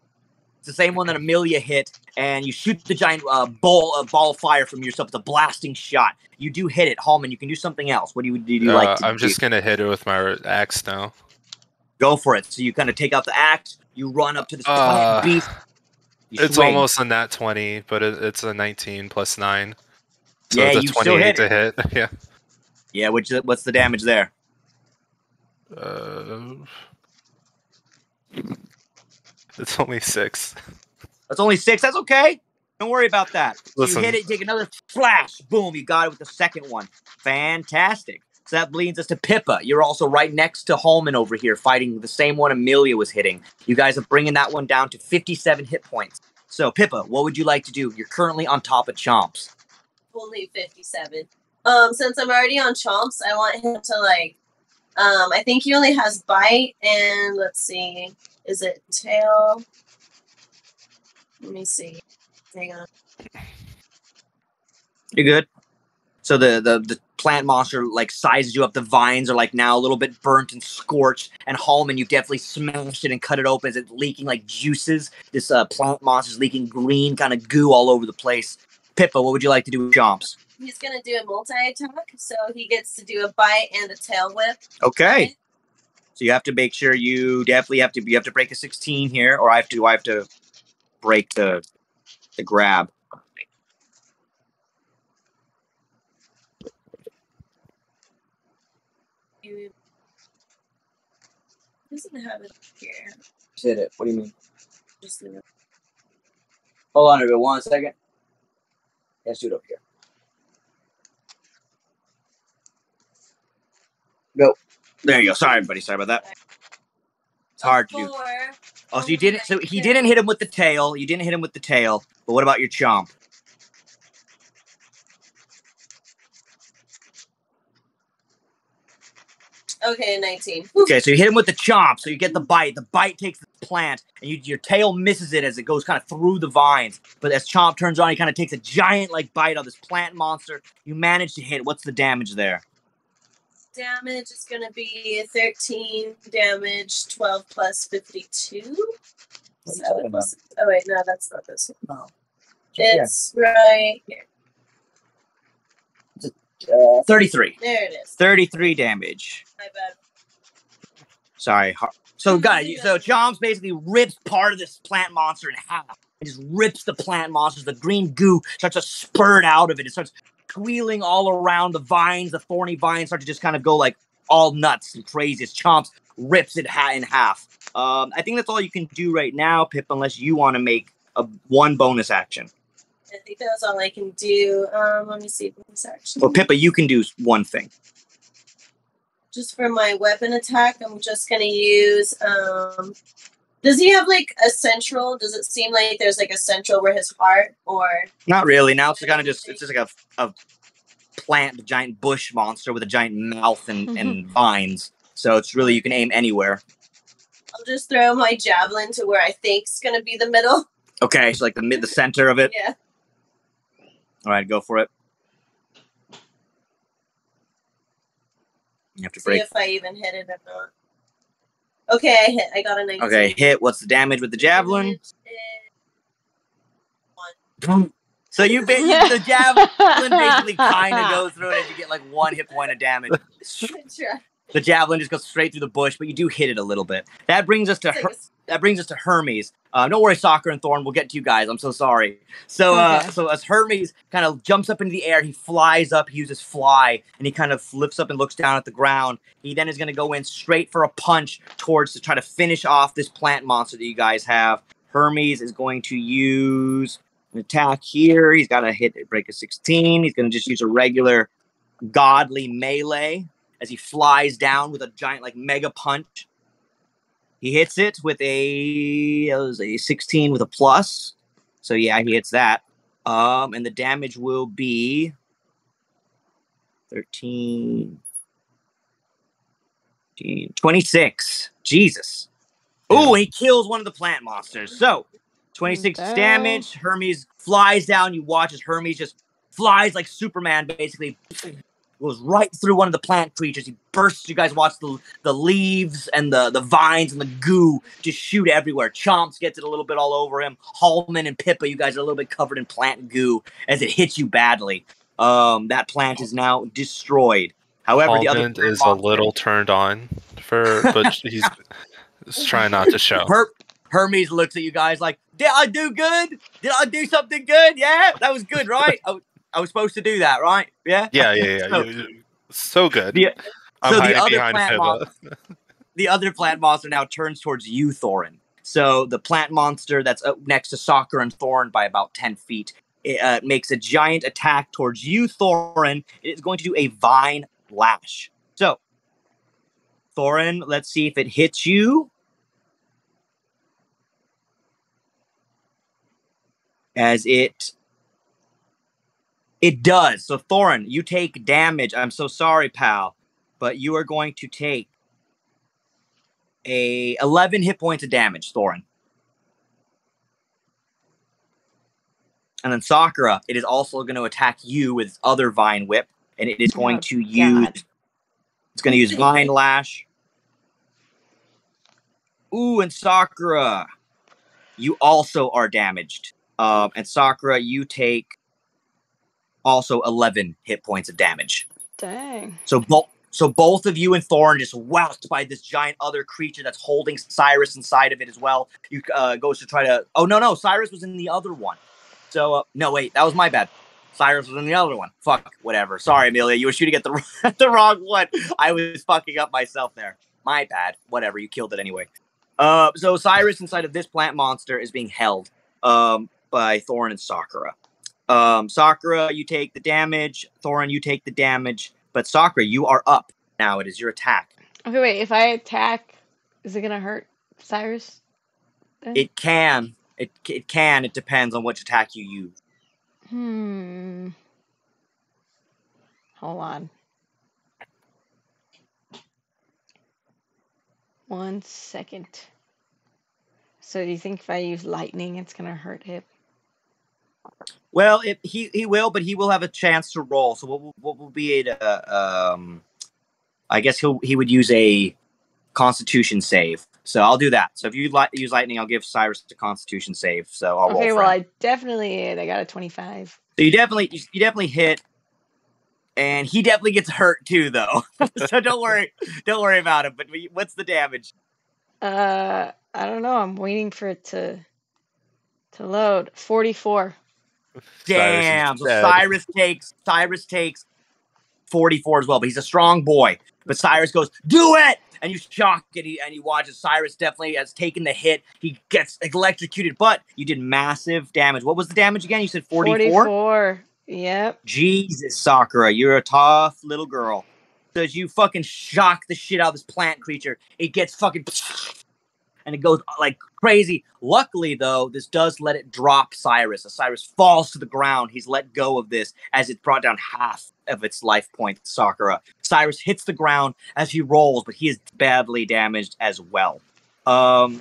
the same one that Amelia hit, and you shoot the giant ball of fire from yourself. It's a blasting shot. You do hit it, Hallman. You can do something else. What do you like to do?
I'm just gonna hit it with my axe now.
Go for it. So you kind of take out the axe. You run up to this giant beast.
It's almost a nat 20, but it's a 19 +9. So
Yeah,
it's a
you still
28
hit
to hit. Yeah.
Yeah, what's the damage there?
It's only 6.
That's only 6. That's okay. Don't worry about that. So
Listen.
you hit it, take another flash. Boom, you got it with the second one. Fantastic. So that leads us to Pippa. You're also right next to Holman over here, fighting the same one Amelia was hitting. You guys are bringing that one down to 57 hit points. So, Pippa, what would you like to do? You're currently on top of Chomps.
Only 57. Since I'm already on Chomps, I want him to, like, I think he only has Bite and, let's see, is it Tail? Let me see. Hang on.
You're good. So the plant monster like sizes you up. The vines are like now a little bit burnt and scorched. And Hallman, you've definitely smashed it and cut it open as it's leaking like juices. This plant monster's leaking green kind of goo all over the place. Pippa, what would you like to do with Chomps?
He's gonna do a multi-attack, so he gets to do a Bite and a Tail Whip.
Okay. So you have to make sure you definitely have to break a 16 here, or I have to break the grab.
He doesn't have it here.
Hit it. What do you mean?
Just a minute.
Hold on a bit. 1 second. Let's do it over here. Go. There you go. Sorry, everybody. Sorry about that. It's hard to do. Oh, so you didn't. So he didn't hit him with the tail. You didn't hit him with the tail. But what about your Chomp?
Okay, 19.
Okay, so you hit him with the Chomp. So you get the Bite. The Bite takes the plant, and your tail misses it as it goes kind of through the vines. But as Chomp turns on, he kind of takes a giant like bite on this plant monster. You manage to hit. What's the damage there?
Damage is going to be 13 damage, 12 plus 52. Oh, wait, no, that's not this one.
No.
It's right here.
33.
There it is.
33 damage.
My bad.
Sorry. So, guys, so Chomps basically rips part of this plant monster in half. It just rips the plant monster. The green goo starts to spurt out of it. It starts squealing all around the vines. The thorny vines start to just kind of go like all nuts and crazy as Chomps rips it in half. I think that's all you can do right now, Pip, unless you want to make one bonus action.
I think that's all I can do. Let me see bonus action.
Well, Pippa, you can do one thing.
Just for my weapon attack, I'm just gonna use. Does he have like a central? Does it seem like there's like a central where his heart, or
not really? Now it's kind of just like a plant, a giant bush monster with a giant mouth and vines. So it's really you can aim anywhere.
I'll just throw my javelin to where I think's gonna be the middle.
Okay, so like the center of it.
Yeah.
All right, go for it. You have to break.
See if I even hit it or not. Okay, I hit. I got a 19.
Okay, hit. What's the damage with the javelin? 1. So the javelin basically kind of goes through it, and you get like 1 hit point of damage.
Sure.
The javelin just goes straight through the bush, but you do hit it a little bit. That brings us to Hermes. Don't worry, Soccer and Thorn. We'll get to you guys. I'm so sorry. So, so as Hermes kind of jumps up into the air, he flies up. He uses fly, and he kind of flips up and looks down at the ground. He then is going to go in straight for a punch to try to finish off this plant monster that you guys have. Hermes is going to use an attack here. He's got to break a 16. He's going to just use a regular godly melee as he flies down with a giant like mega punch. He hits it with a 16 with a plus. So yeah, he hits that. And the damage will be 13, 26. Jesus. Oh, he kills one of the plant monsters. So 26 damage. Hermes flies down. You watch as Hermes just flies like Superman, basically. Goes right through one of the plant creatures. He bursts. You guys watch the leaves and the vines and the goo just shoot everywhere. Chomps gets it a little bit all over him. Hallman and Pippa, you guys are a little bit covered in plant goo as it hits you badly. That plant is now destroyed. However, the other
is a little turned on but he's trying not to show.
Hermes looks at you guys like, did I do good? Did I do something good? Yeah, that was good, right? I was supposed to do that, right? Yeah.
Yeah.
So,
So good.
the,
I'm
so the
hiding
other
behind
plant
Pivot.
the other plant monster now turns towards you, Thorin. So the plant monster that's up next to Soccer and Thorin by about 10 feet makes a giant attack towards you, Thorin. It is going to do a vine lash. So, Thorin, let's see if it hits you. As it does. So, Thorin, you take damage. I'm so sorry, pal, but you are going to take 11 hit points of damage, Thorin. And then Sakura, it is also going to attack you with its other Vine Whip, and it is going to use.
God.
It's going to use Vine Lash. Ooh, and Sakura, you also are damaged. And Sakura, you take also 11 hit points of damage.
Dang.
So both of you and Thorin just whacked by this giant other creature that's holding Cyrus inside of it as well. You goes to try to. Oh no, Cyrus was in the other one. So no, wait, that was my bad. Cyrus was in the other one. Fuck, whatever. Sorry, Amelia, you were shooting at the wrong one. I was fucking up myself there. My bad. Whatever, you killed it anyway. So Cyrus inside of this plant monster is being held by Thorin and Sakura. Sakura, you take the damage. Thorin, you take the damage. But Sakura, you are up. Now it is your attack.
Okay, wait. If I attack, is it gonna hurt Cyrus? Then?
It can. It can. It depends on which attack you use.
Hold on. 1 second. So do you think if I use lightning, it's gonna hurt him?
Well, he will, but he will have a chance to roll. So what will be it? I guess he would use a Constitution save. So I'll do that. So if you use lightning, I'll give Cyrus a Constitution save. So I'll roll.
Okay, well, I definitely hit. I got a 25.
So you definitely hit, and he definitely gets hurt too, though. So don't worry about it. But what's the damage?
I don't know. I'm waiting for it to load. 44.
Damn. So Cyrus takes 44 as well, but he's a strong boy. But Cyrus goes, "Do it!" And you shock it, and you watch as Cyrus definitely has taken the hit. He gets electrocuted, but you did massive damage. What was the damage again? You said 44?
44. Yep.
Jesus, Sakura, you're a tough little girl. So as you fucking shock the shit out of this plant creature, it gets fucking... and it goes like crazy. Luckily, though, this does let it drop Cyrus. As Cyrus falls to the ground, he's let go of this as it brought down half of its life points, Sakura. Cyrus hits the ground as he rolls, but he is badly damaged as well.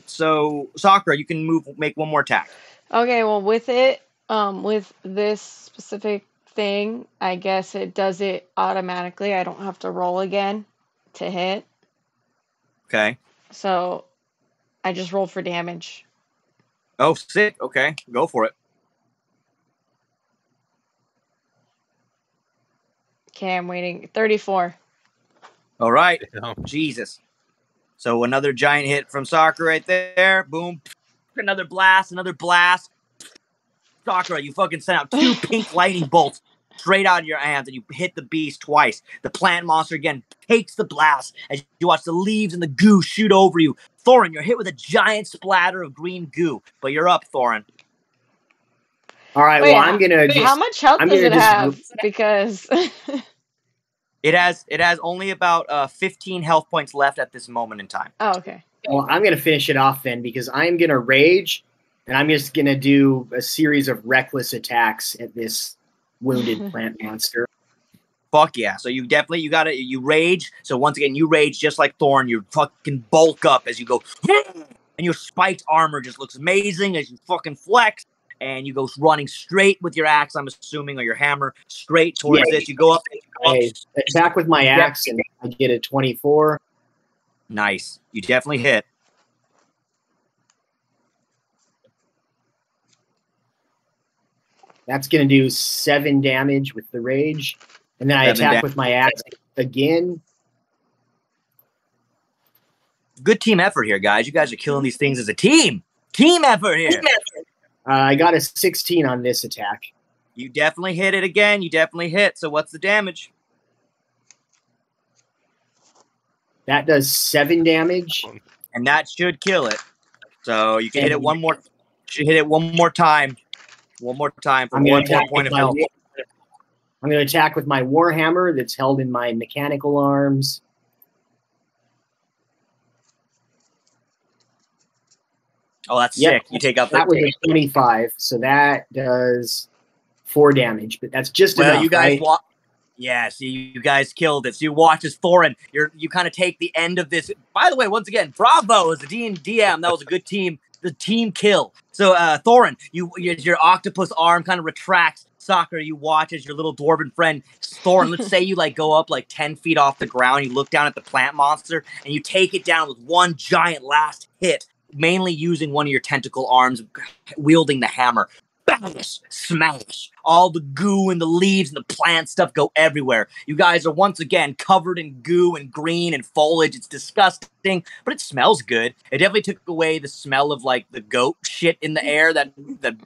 So, Sakura, you can make one more attack.
Okay, well, with it, with this specific thing, I guess it does it automatically. I don't have to roll again to hit.
Okay.
So I just roll for damage.
Oh, sick. Okay, go for it.
Okay, I'm waiting. 34.
All right.
Yeah.
Jesus. So another giant hit from Sakura right there. Boom. Another blast. Sakura, you fucking sent out 2 pink lightning bolts straight out of your hands, and you hit the beast twice. The plant monster again takes the blast as you watch the leaves and the goo shoot over you. Thorin, you're hit with a giant splatter of green goo, but you're up, Thorin.
All right,
Wait,
well, I'm gonna.
How much health does it have? Because
it has only about 15 health points left at this moment in time.
Oh, okay.
Well, I'm gonna finish it off then because I'm gonna rage, and I'm just gonna do a series of reckless attacks at this wounded plant monster.
Fuck yeah. So you rage. So once again, you rage just like Thorn. You fucking bulk up as you go, and your spiked armor just looks amazing as you fucking flex, and you go running straight with your axe, I'm assuming, or your hammer, straight towards this. You go up.
I attack with my axe, and I get a 24.
Nice. You definitely hit.
That's going to do 7 damage with the rage. And then I attack with my axe again.
Good team effort here, guys. You guys are killing these things as a team. Team effort here.
I got a 16 on this attack.
You definitely hit it again. You definitely hit. So what's the damage?
That does 7 damage.
And that should kill it. So you can hit it one more. Should hit it one more time. One more time for one more point of health.
I'm going to attack with my Warhammer that's held in my mechanical arms.
Oh, that's sick. You take out
that was a 25, so that does 4 damage, but that's just enough.
You guys
right?
Yeah, see, you guys killed it. So you watch as Thorin, you kind of take the end of this. By the way, once again, bravo as a DM. That was a good team. The team kill. So Thorin, your octopus arm kind of retracts. Sakura, you watch as your little dwarven friend Thorin. Let's say you go up 10 feet off the ground. You look down at the plant monster and you take it down with one giant last hit, mainly using one of your tentacle arms, wielding the hammer. Bash, smash. All the goo and the leaves and the plant stuff go everywhere. You guys are once again covered in goo and green and foliage. It's disgusting, but it smells good. It definitely took away the smell of the goat shit in the air that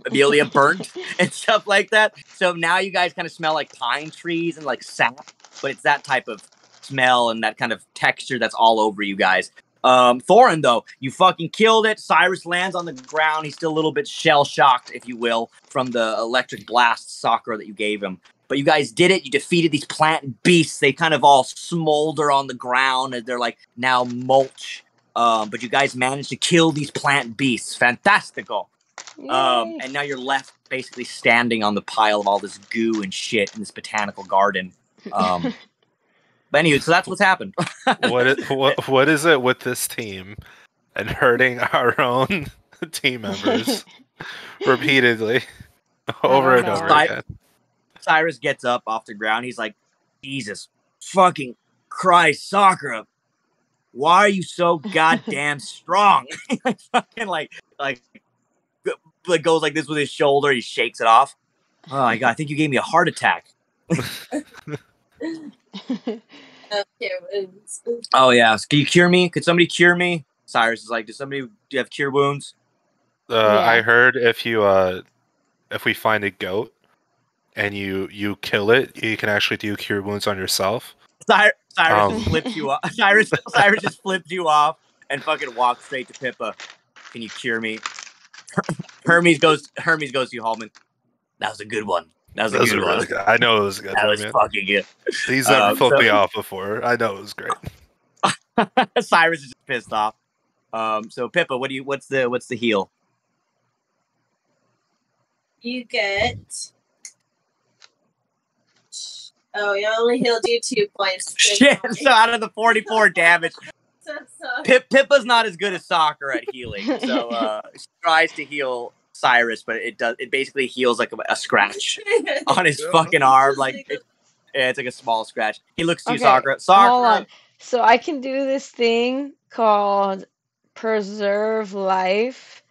Amelia burnt and stuff like that. So now you guys kind of smell like pine trees and sap, but it's that type of smell and that kind of texture that's all over you guys. Thorin, though, you fucking killed it. Cyrus lands on the ground. He's still a little bit shell-shocked, if you will, from the electric blast Sakura that you gave him. But you guys did it. You defeated these plant beasts. They kind of all smolder on the ground as they're now mulch. But you guys managed to kill these plant beasts. Fantastical. And now you're left basically standing on the pile of all this goo and shit in this botanical garden. But anyway, so that's what's happened.
What is it with this team and hurting our own team members repeatedly over and over again?
Cyrus gets up off the ground. He's like, Jesus fucking Christ, Sakura, why are you so goddamn strong? Goes like this with his shoulder. He shakes it off. Oh my God, I think you gave me a heart attack. Oh yeah, can you cure me? Could somebody cure me? Cyrus is like, do you have cure wounds?
I heard if we find a goat and you kill it, you can actually do cure wounds on yourself.
Cyrus just flips you off. Cyrus just flipped you off and fucking walks straight to Pippa. Can you cure me? Hermes goes to you, Hallman. That was a good one. That was a good one.
Really good. I know it was a good one.
That was fucking good.
He's never flipped me off before. I know it was great.
Cyrus is just pissed off. So Pippa, what's the heal?
You get. Oh, you only healed you 2 points.
Shit! So out of the 44 damage, Pippa's not as good as Sakura at healing. So she tries to heal Cyrus, but it basically heals like a scratch on his fucking arm. It's like a small scratch. He looks to you, Sakura.
Hold on. So I can do this thing called Preserve Life,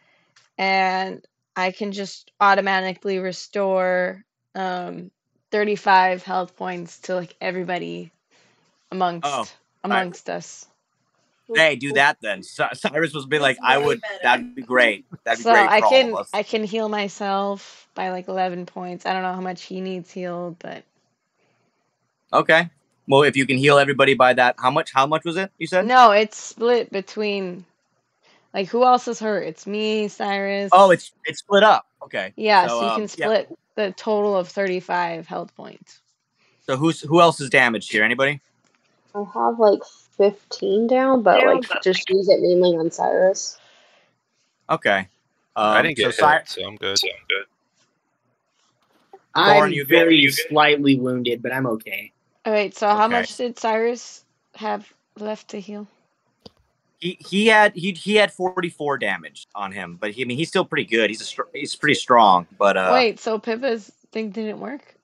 and I can just automatically restore 35 health points to everybody amongst us.
Hey, do that then. Cyrus was be like, that'd be great. That'd be
So
great for all of us.
I can heal myself by 11 points. I don't know how much he needs healed, but
okay. Well, if you can heal everybody by that, how much was it? You said?
No, it's split between who else is hurt? It's me, Cyrus.
Oh, it's split up. Okay.
Yeah, so you can split the total of 35 health points.
So who else is damaged here? Anybody?
I have 15 down, but just use it mainly on Cyrus.
Okay.
I didn't get hit, so I'm good.
I'm very slightly wounded, but I'm okay.
All right. So how much did Cyrus have left to heal?
He had 44 damage on him, but he's still pretty good. He's pretty strong. But
wait, so Pippa's thing didn't work?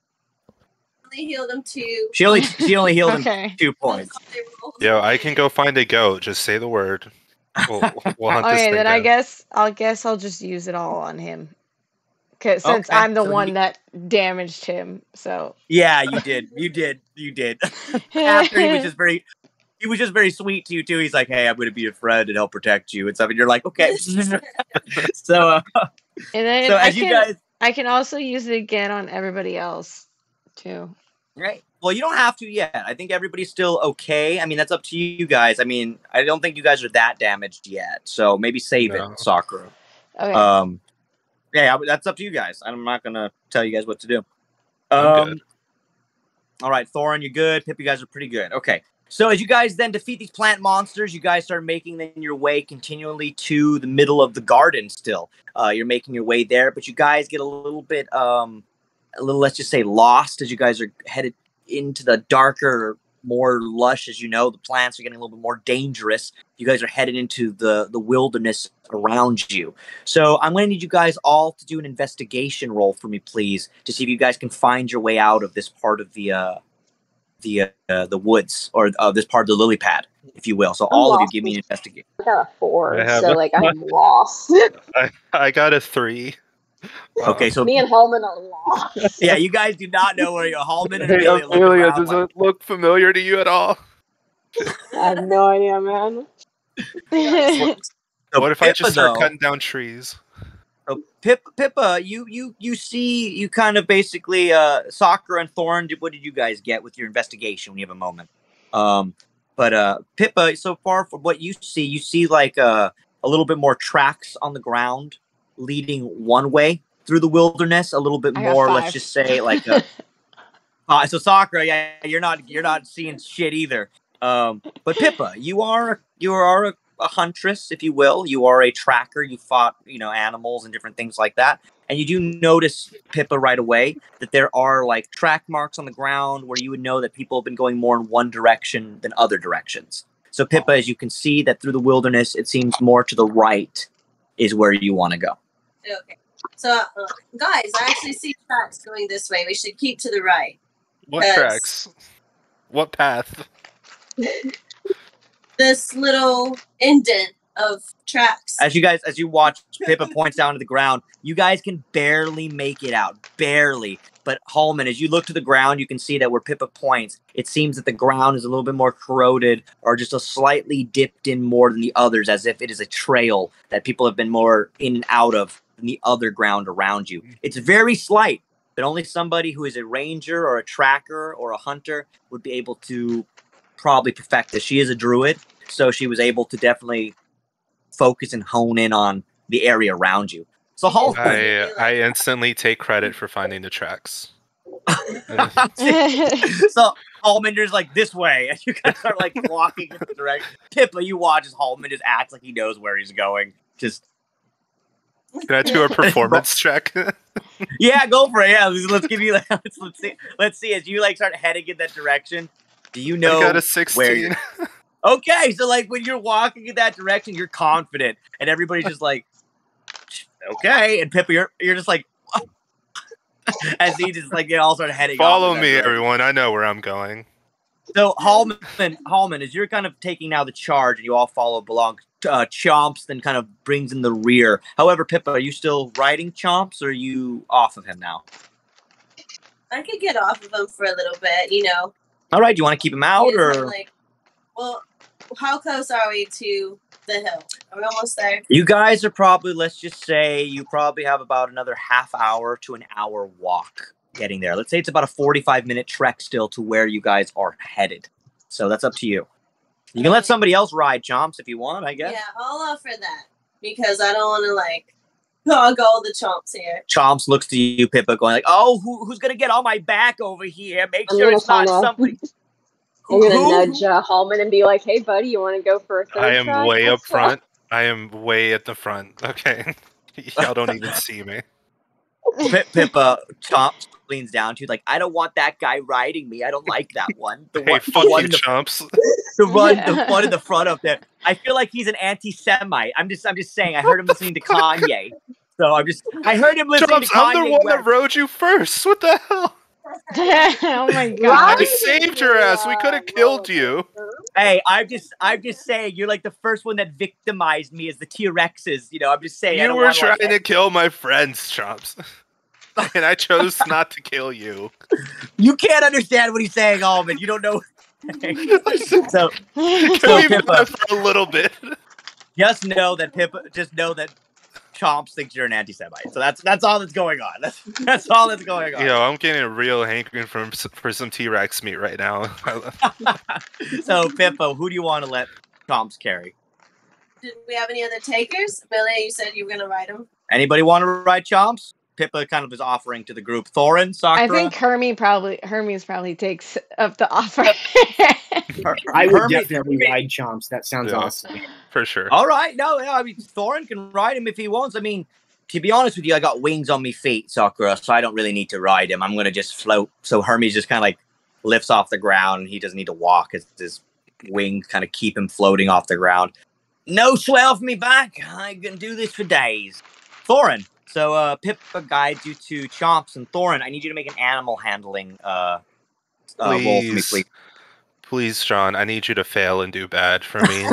Only healed him 2.
She only healed him 2 points.
Yo, I can go find a goat. Just say the word. We'll hunt this thing
then
down.
I'll just use it all on him. Since I'm the one that damaged him, so
yeah, you did. After he was just very sweet to you too. He's like, "Hey, I'm going to be a friend and help protect you and stuff." And you're like, "Okay." So,
and then
so as you guys,
I can also use it again on everybody else too.
Right. Well, you don't have to yet. I think everybody's still okay. I mean, that's up to you guys. I mean, I don't think you guys are that damaged yet. So maybe save it,
No.
Sakura.
Okay.
Yeah, that's up to you guys. I'm not gonna tell you guys what to do.
I'm good.
All right, Thorin, you're good. Pip, you guys are pretty good. Okay. So as you guys then defeat these plant monsters, you guys start making then your way continually to the middle of the garden still. You're making your way there, but you guys get a little, let's just say, lost as you guys are headed into the darker, more lush, as you know, the plants are getting a little bit more dangerous. You guys are headed into the wilderness around you. So I'm going to need you guys all to do an investigation roll for me, please, to see if you guys can find your way out of this part of the woods, or this part of the lily pad, if you will. So
I'm
all of you
lost.
give me an investigation.
I got a 4,
I have
so
a-
like I'm lost.
I got a 3.
Okay, so
Me and Hellman are lost.
yeah, you guys do not know where you're. Hallman and
Hey,
Amelia look
Amelia,
around
does
like,
it look familiar to you at all?
I have no idea, man.
so
What if I
Pippa,
just start
though,
cutting down trees?
So Pippa, you see, you kind of basically, Sakura and Thorn, what did you guys get with your investigation when you have a moment? But Pippa, so far from what you see like a little bit more tracks on the ground leading one way through the wilderness, a little bit
I got
more, let's
5.
just say, like so Sakura, yeah, you're not seeing shit either. But Pippa, you are a huntress, if you will. You are a tracker. You fought, animals and different things like that. And you do notice, Pippa, right away that there are like track marks on the ground where you would know that people have been going more in one direction than other directions. So Pippa, as you can see that through the wilderness, it seems more to the right is where you want to go.
Okay. So, guys, I actually see tracks going this way. We should keep to the right.
What
Yes.
tracks? What path?
This little indent of tracks.
As you watch, Pippa points down to the ground. You guys can barely make it out, barely. But Hallman, as you look to the ground, you can see that where Pippa points, it seems that the ground is a little bit more corroded, or just a slightly dipped in more than the others, as if it is a trail that people have been more in and out of than the other ground around you. It's very slight, but only somebody who is a ranger or a tracker or a hunter would be able to probably perfect this. She is a druid, so she was able to definitely focus and hone in on the area around you. So Hallman,
I instantly take credit for finding the tracks.
so Hallman just like this way, and you guys start like walking in the direction. Pippa, you watch as Hallman just acts like he knows where he's going. Just
Can I do a performance check?
yeah, go for it. Yeah, let's give you let's see as you like start heading in that direction. Do you know
I got a
where
16.
you're... Okay, so like when you're walking in that direction, you're confident, and everybody's just like, okay. And Pippa, you're just like, as he just like they all start heading.
Follow me, everyone. I know where I'm going.
So Hallman, as you're kind of taking now the charge, and you all follow along. Chomps then kind of brings in the rear. However, Pippa, are you still riding Chomps, or are you off of him now?
I could get off of him for a little bit,
All right, do you want to keep him out, or
well, how close are we to the hill? Are we almost there?
You guys are probably, let's just say, you probably have about another half hour to an hour walk getting there. Let's say it's about a 45-minute trek still to where you guys are headed. So that's up to you. You can let somebody else ride Chomps if you want, I guess.
Yeah, I'll offer that because I don't want to hog all the Chomps here.
Chomps looks to you, Pippa, going like, "Oh, who's gonna get on my back over here? Make sure it's not somebody."
I'm gonna nudge Hallman and be like, "Hey, buddy, you want to go for a third
I am
track?
way up
Let's go."
front. I am way at the front. Okay, y'all don't even see me.
Pippa Chomps leans down to you like, "I don't want that guy riding me. I don't like that one. The
Hey,
one,
fuck
the one
you,
in the
chumps.
the one in the front of there. I feel like he's an anti-Semite. I'm just saying. I heard him listening to Kanye, so I heard him listening
Chumps,
to Kanye.
I'm the one that rode you first. What the hell?
Oh my god.
I saved your ass. We could have killed you.
Hey, I'm just saying. You're like the first one that victimized me as the T-Rexes. I'm just saying.
You were trying to kill my friends, Chumps. And I chose not to kill you.
You can't understand what he's saying, Alvin. You don't know. so
Can we
Pippa,
for a little bit?
just know that Chomps thinks you're an anti-Semite. So that's all that's going on. That's all that's going on.
Yo, I'm getting a real hankering for some T-Rex meat right now.
So Pippa, who do you want to let Chomps carry?
Did we have any other takers? Billy, you said you were gonna ride him.
Anybody want to ride Chomps? Pippa kind of is offering to the group. Thorin, Sakura.
I think Hermes probably takes up the offer.
I would
Hermes-
definitely ride Chomps. That sounds
Yeah.
awesome.
For sure.
All right, no, I mean Thorin can ride him if he wants. I mean, to be honest with you, I got wings on me feet, Sakura, so I don't really need to ride him. I'm gonna just float. So Hermes just kind of like lifts off the ground, and he doesn't need to walk. His wings kind of keep him floating off the ground. No swell off me back. I can do this for days. Thorin. So Pippa guides you to Chomps, and Thorin, I need you to make an animal handling roll for me, please.
Please, John, I need you to fail and do bad for me.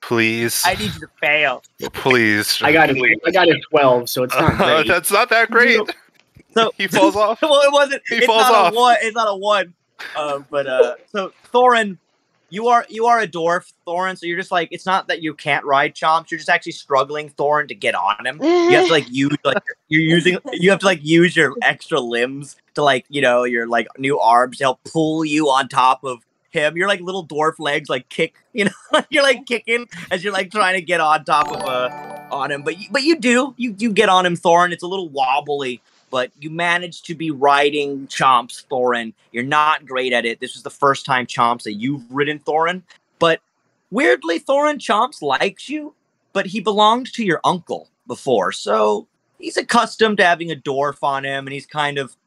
Please.
I need you to fail.
Please.
I got a 12, so it's not great.
That's not that great.
So
he falls off.
Well, it wasn't.
He
It's
falls
not
off.
a one. It's not a one. So Thorin, you are a dwarf, Thorin. So you're just like, it's not that you can't ride Chomps. You're just actually struggling, Thorin, to get on him. You have to like use you have to like use your extra limbs to like, you know, your like new arms to help pull you on top of him. You're like little dwarf legs like kick, you know, you're like kicking as you're like trying to get on top of on him. But you get on him, Thorin. It's a little wobbly, but you managed to be riding Chomps, Thorin. You're not great at it. This is the first time, Chomps, that you've ridden Thorin. But weirdly, Thorin, Chomps likes you, but he belonged to your uncle before. So he's accustomed to having a dwarf on him, and he's kind of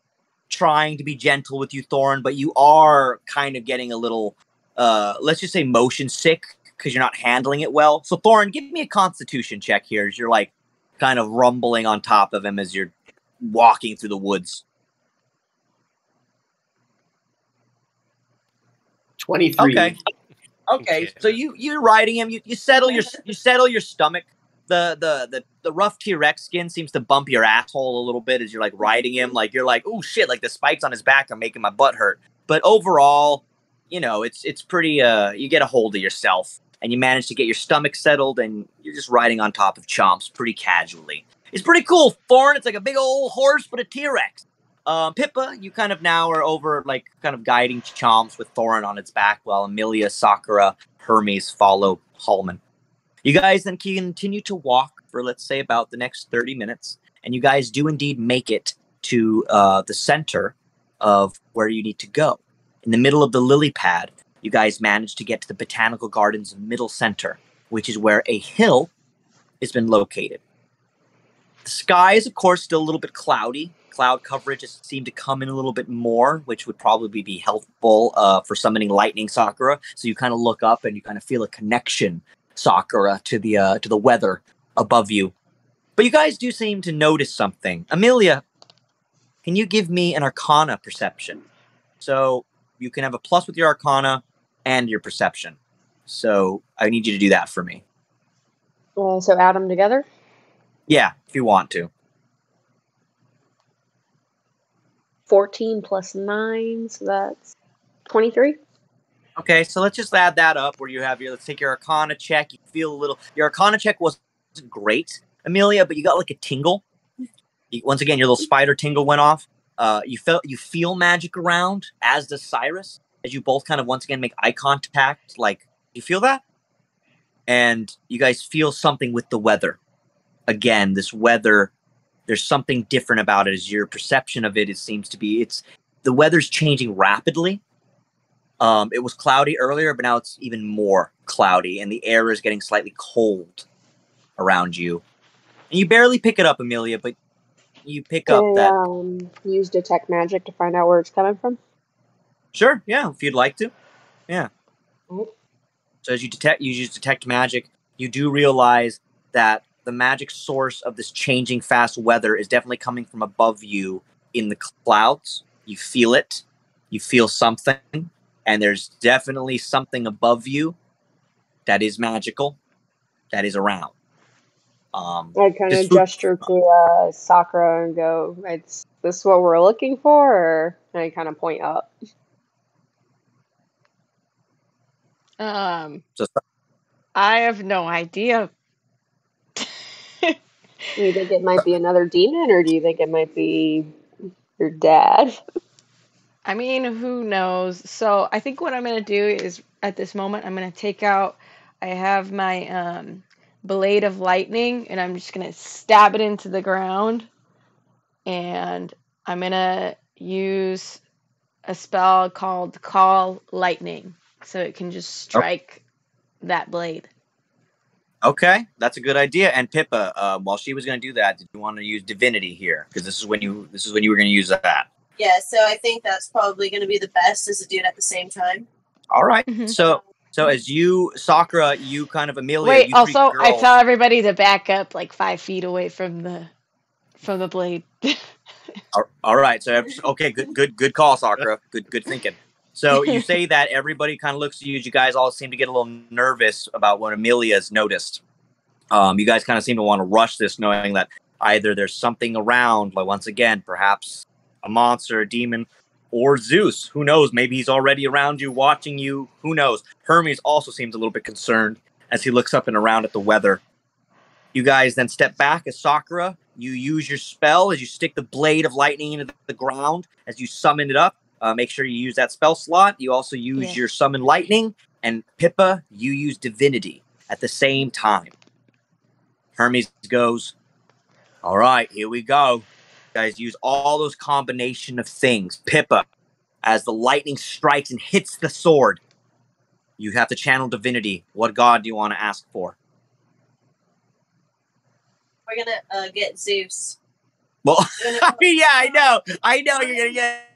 trying to be gentle with you, Thorin, but you are kind of getting a little, let's just say motion sick because you're not handling it well. So Thorin, give me a constitution check here as you're like kind of rumbling on top of him as you're walking through the woods.
23.
Okay. So you're riding him. You settle your stomach. The rough T-Rex skin seems to bump your asshole a little bit as you're like riding him. Like you're like, oh shit! Like the spikes on his back are making my butt hurt. But overall, you know, it's pretty. You get a hold of yourself and you manage to get your stomach settled, and you're just riding on top of Chomps pretty casually. It's pretty cool, Thorin. It's like a big old horse, but a T-Rex. Pippa, you kind of now are over, like, kind of guiding Chomps with Thorin on its back, while Amelia, Sakura, Hermes follow Hallman. You guys then continue to walk for, let's say, about the next 30 minutes, and you guys do indeed make it to the center of where you need to go. In the middle of the lily pad, you guys manage to get to the Botanical Gardens Middle Center, which is where a hill has been located. The sky is, of course, still a little bit cloudy. Cloud coverage has seemed to come in a little bit more, which would probably be helpful for summoning lightning, Sakura. So you kind of look up and you kind of feel a connection, Sakura, to the weather above you. But you guys do seem to notice something. Amelia, can you give me an Arcana perception? So you can have a plus with your Arcana and your perception. So I need you to do that for me.
So add them together?
Yeah, if you want to.
14 plus 9, so that's 23.
Okay, so let's just add that up where you have let's take your Arcana check. You feel a little, your Arcana check wasn't great, Amelia, but you got like a tingle. Once again, your little spider tingle went off. You feel magic around, as does Cyrus, as you both kind of once again make eye contact. Like, you feel that? And you guys feel something with the weather. Again, this weather, there's something different about it. As your perception of it seems to be, the weather's changing rapidly. It was cloudy earlier, but now it's even more cloudy, and the air is getting slightly cold around you. And you barely pick it up, Amelia, but you pick up that.
Use detect magic to find out where it's coming from?
Sure, yeah, if you'd like to. Yeah.
Right.
So as you use detect magic, you do realize that the magic source of this changing fast weather is definitely coming from above you in the clouds. You feel it. You feel something. And there's definitely something above you that is magical, that is around.
I kind of gesture to Sakura and go, "Is this what we're looking for?" Or and I kind of point up.
I have no idea.
Do you think it might be another demon, or do you think it might be your dad?
I mean, who knows? So I think what I'm gonna do is at this moment I'm gonna take out. I have my blade of lightning, and I'm just gonna stab it into the ground, and I'm gonna use a spell called Call Lightning, so it can just strike that blade.
Okay, that's a good idea. And Pippa, while she was going to do that, did you want to use divinity here? Because this is when you were going to use that.
Yeah, so I think that's probably going to be the best, is to do it at the same time.
All right.
Mhm.
So as you, Sakura, you kind of Amelia.
Wait,
you treat
also I
girls.
tell everybody to back up like 5 feet away from the blade.
All right. So okay, good call, Sakura. Good thinking. So you say that everybody kind of looks at you. You guys all seem to get a little nervous about what Amelia's noticed. You guys kind of seem to want to rush this, knowing that either there's something around, like once again, perhaps a monster, a demon, or Zeus. Who knows? Maybe he's already around you, watching you. Who knows? Hermes also seems a little bit concerned as he looks up and around at the weather. You guys then step back as Sakura. You use your spell as you stick the blade of lightning into the ground as you summon it up. Make sure you use that spell slot. You also use your summon lightning. And Pippa, you use divinity at the same time. Hermes goes, all right, here we go. You guys use all those combination of things. Pippa, as the lightning strikes and hits the sword, you have to channel divinity. What god do you want to ask for?
We're going to get Zeus.
Well, yeah, I know you're going to get...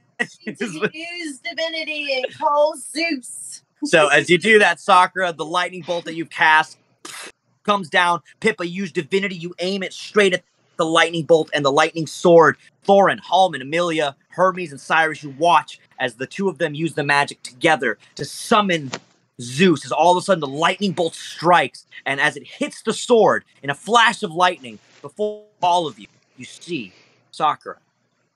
Use divinity and call Zeus.
So as you do that, Sakura, the lightning bolt that you cast comes down. Pippa, use divinity. You aim it straight at the lightning bolt and the lightning sword. Thorin, Hallman, Amelia, Hermes, and Cyrus, you watch as the two of them use the magic together to summon Zeus. As all of a sudden the lightning bolt strikes, and as it hits the sword in a flash of lightning, before all of you, you see Sakura,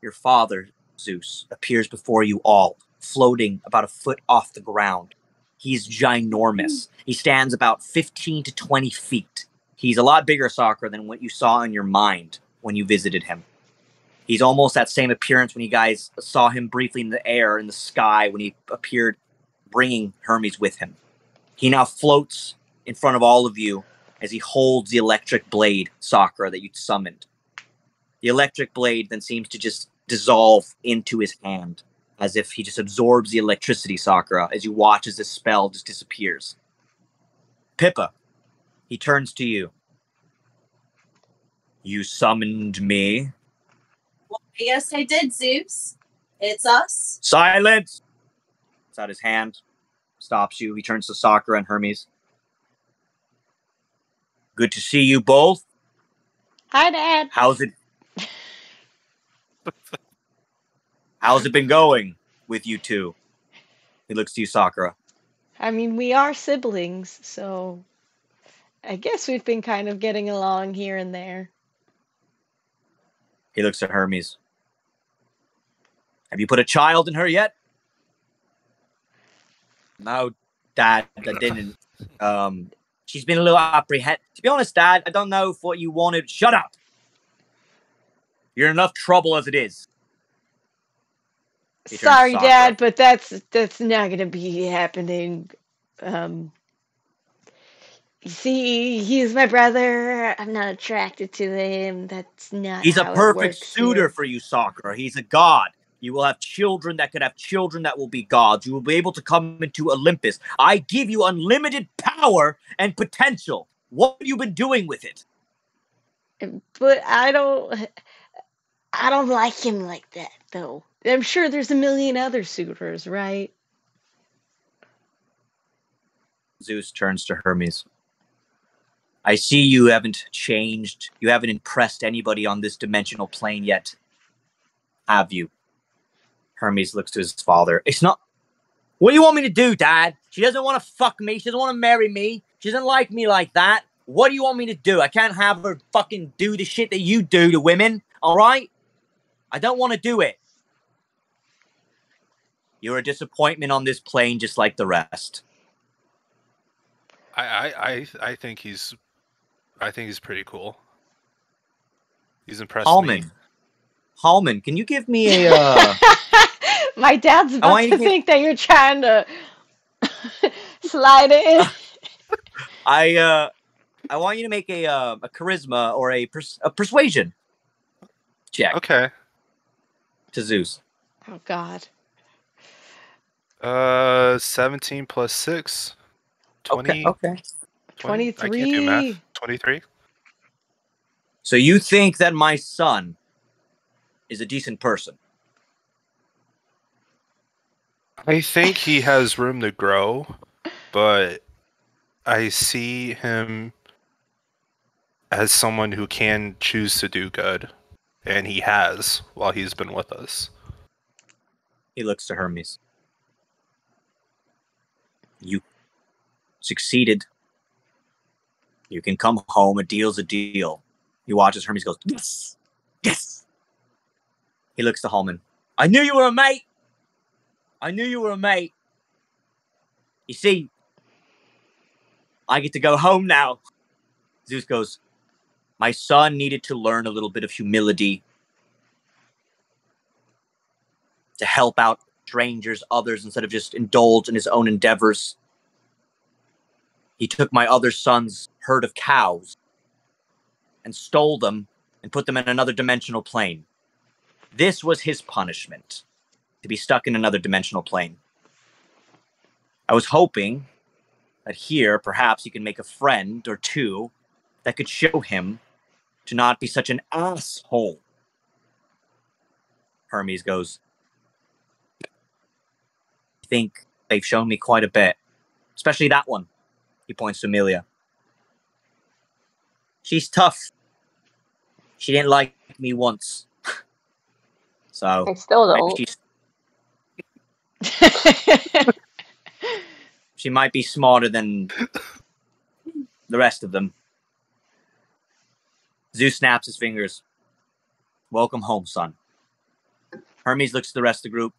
your father, Zeus, appears before you all, floating about a foot off the ground. He's ginormous. He stands about 15 to 20 feet. He's a lot bigger, Sakura, than what you saw in your mind when you visited him. He's almost that same appearance when you guys saw him briefly in the air, in the sky, when he appeared bringing Hermes with him. He now floats in front of all of you as he holds the electric blade, Sakura, that you summoned. The electric blade then seems to just dissolve into his hand, as if he just absorbs the electricity, Sakura, as you watch as this spell just disappears. Pippa, he turns to you. You summoned me?
Well, yes, I did, Zeus. It's us.
Silence! It's out his hand. Stops you. He turns to Sakura and Hermes. Good to see you both.
Hi, Dad.
How's it been going with you two? He looks to you, Sakura.
I mean, we are siblings, so I guess we've been kind of getting along here and there.
He looks at Hermes. Have you put a child in her yet? No, Dad, I didn't. She's been a little apprehensive. To be honest, Dad, I don't know if what you wanted. Shut up! You're in enough trouble as it is.
Sorry, Dad, but that's not gonna be happening. You see, he's my brother. I'm not attracted to him. That's not.
He's a
how
perfect
it works
suitor
here.
for you, Sakura. He's a god. You will have children that could have children that will be gods. You will be able to come into Olympus. I give you unlimited power and potential. What have you been doing with it?
But I don't like him like that, though. I'm sure there's a million other suitors, right?
Zeus turns to Hermes. I see you haven't changed. You haven't impressed anybody on this dimensional plane yet. Have you? Hermes looks to his father. It's not... What do you want me to do, Dad? She doesn't want to fuck me. She doesn't want to marry me. She doesn't like me like that. What do you want me to do? I can't have her fucking do the shit that you do to women, all right? I don't want to do it. You're a disappointment on this plane just like the rest.
I think he's pretty cool. He's impressed me.
Hallman, can you give me a?
My dad's about to think that you're trying to slide it in.
I want you to make a charisma or a persuasion check.
Okay.
To Zeus.
Oh God.
17 plus 6. 20.
Okay.
23.
I can't do math. 23.
So you think that my son is a decent person?
I think he has room to grow, but I see him as someone who can choose to do good, and he has while he's been with us.
He looks to Hermes. You succeeded. You can come home. A deal's a deal. He watches Hermes goes, yes, yes. He looks to Hallman. I knew you were a mate. I knew you were a mate. You see, I get to go home now. Zeus goes, my son needed to learn a little bit of humility to help out strangers, others, instead of just indulge in his own endeavors. He took my other son's herd of cows and stole them and put them in another dimensional plane. This was his punishment, to be stuck in another dimensional plane. I was hoping that here, perhaps you can make a friend or two that could show him to not be such an asshole. Hermes goes, I think they've shown me quite a bit, especially that one. He points to Amelia. She's tough. She didn't like me once. So
I still don't.
She might be smarter than the rest of them. Zeus snaps his fingers. Welcome home, son. Hermes looks at the rest of the group.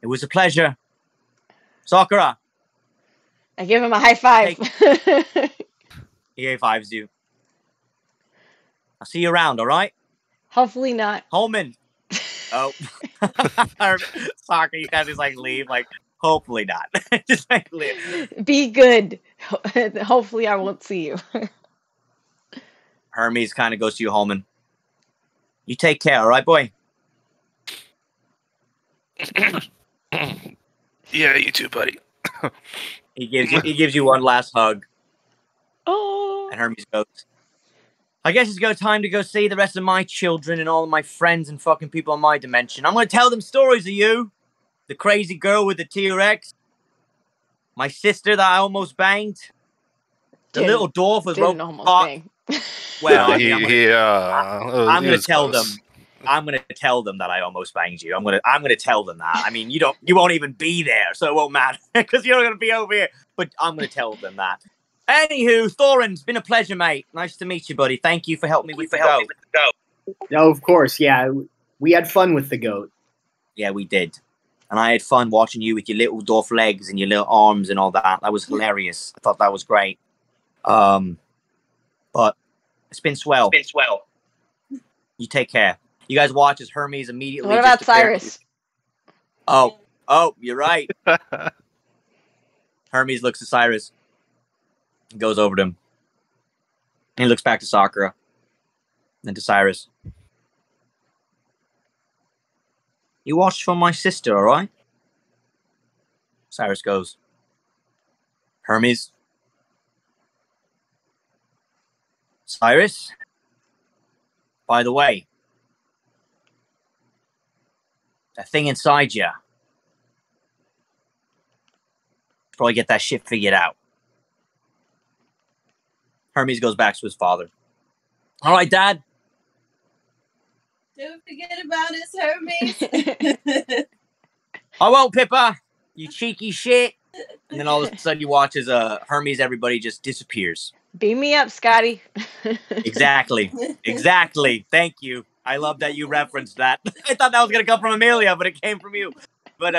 It was a pleasure. Sakura.
I give him a high five.
He high fives you. I'll see you around, all right?
Hopefully not.
Holman. Oh. Sakura, you guys just like leave, like, hopefully not. Just like leave.
Be good. Hopefully I won't see you.
Hermes kind of goes to you, Holman. You take care, all right, boy?
Yeah, you too, buddy.
He gives you one last hug.
Oh.
And Hermes goes, I guess it's time to go see the rest of my children and all of my friends and fucking people in my dimension. I'm going to tell them stories of you. The crazy girl with the T-Rex. My sister that I almost banged. The little dwarf with rope bang. Well, I mean, I'm going to tell them. I'm going to tell them that I almost banged you. I'm going to tell them that. I mean, you won't even be there, so it won't matter because you're going to be over here. But I'm going to tell them that. Anywho, Thorin, it's been a pleasure, mate. Nice to meet you, buddy. Thank you for helping me with the goat.
No, of course, yeah. We had fun with the goat.
Yeah, we did. And I had fun watching you with your little dwarf legs and your little arms and all that. That was hilarious. I thought that was great. But it's been swell. You take care. You guys watch as Hermes immediately.
What about Cyrus?
Oh, you're right. Hermes looks at Cyrus. Goes over to him. And he looks back to Sakura. Then to Cyrus. You watched for my sister, alright? Cyrus goes. Hermes. Cyrus? By the way, that thing inside you. Probably get that shit figured out. Hermes goes back to his father. All right, Dad.
Don't forget about us, Hermes.
I won't, Pippa. You cheeky shit. And then all of a sudden you watch as Hermes, everybody just disappears.
Beam me up, Scotty.
Exactly. Thank you. I love that you referenced that. I thought that was going to come from Amelia, but it came from you. But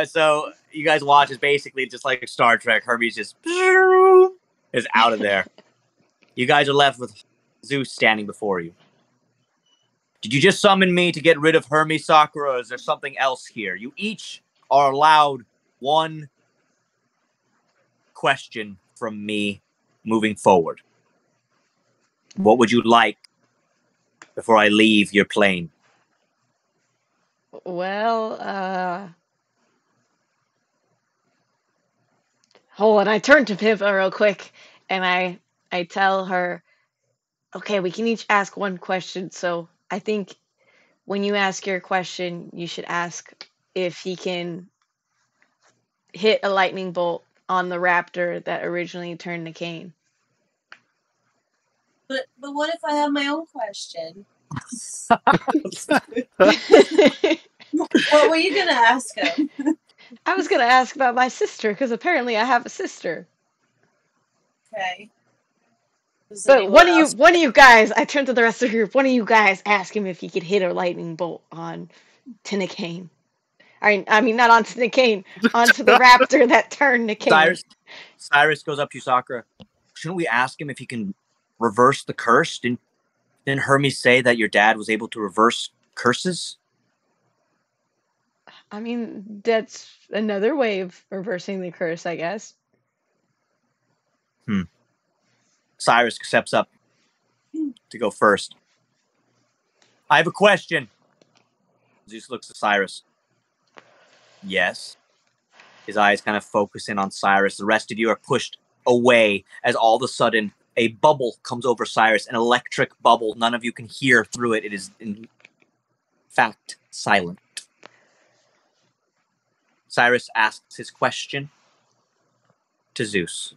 so you guys watch is basically just like Star Trek. Hermes just is out of there. You guys are left with Zeus standing before you. Did you just summon me to get rid of Hermes, Sakura, or is there something else here? You each are allowed one question from me moving forward. What would you like before I leave your plane?
Well, hold on. I turn to Pippa real quick, and I tell her, okay, we can each ask one question. So I think when you ask your question, you should ask if he can hit a lightning bolt on the raptor that originally turned to Cain.
But what if I have my own question? What were you gonna ask him?
I was gonna ask about my sister because apparently I have a sister.
Okay.
But one of you guys, I turned to the rest of the group. One of you guys ask him if he could hit a lightning bolt on Tinnicane. I mean, not on Tinnicane, onto the raptor that turned to Cain.
Cyrus goes up to Sakura. Shouldn't we ask him if he can reverse the curse? Didn't Hermes say that your dad was able to reverse curses?
I mean, that's another way of reversing the curse, I guess.
Cyrus steps up to go first. I have a question. Zeus looks at Cyrus. Yes. His eyes kind of focus in on Cyrus. The rest of you are pushed away as all of a sudden a bubble comes over Cyrus, an electric bubble. None of you can hear through it. It is, in fact, silent. Cyrus asks his question to Zeus.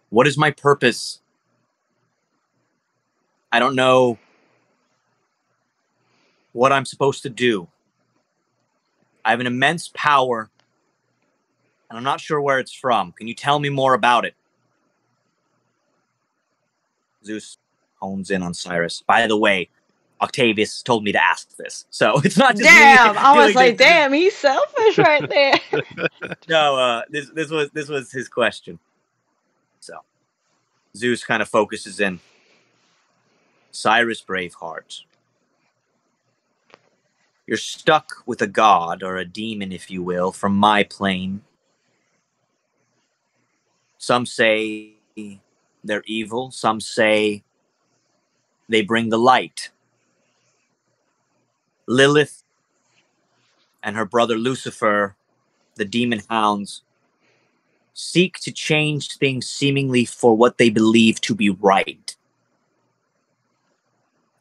What is my purpose? I don't know what I'm supposed to do. I have an immense power, and I'm not sure where it's from. Can you tell me more about it? Zeus hones in on Cyrus. By the way, Octavius told me to ask this, so it's not just
damn.
me.
I was like, damn, he's selfish right there.
No, this was his question. So Zeus kind of focuses in. Cyrus Braveheart, you're stuck with a god or a demon, if you will, from my plane. Some say they're evil. Some say they bring the light. Lilith and her brother Lucifer, the demon hounds, seek to change things seemingly for what they believe to be right.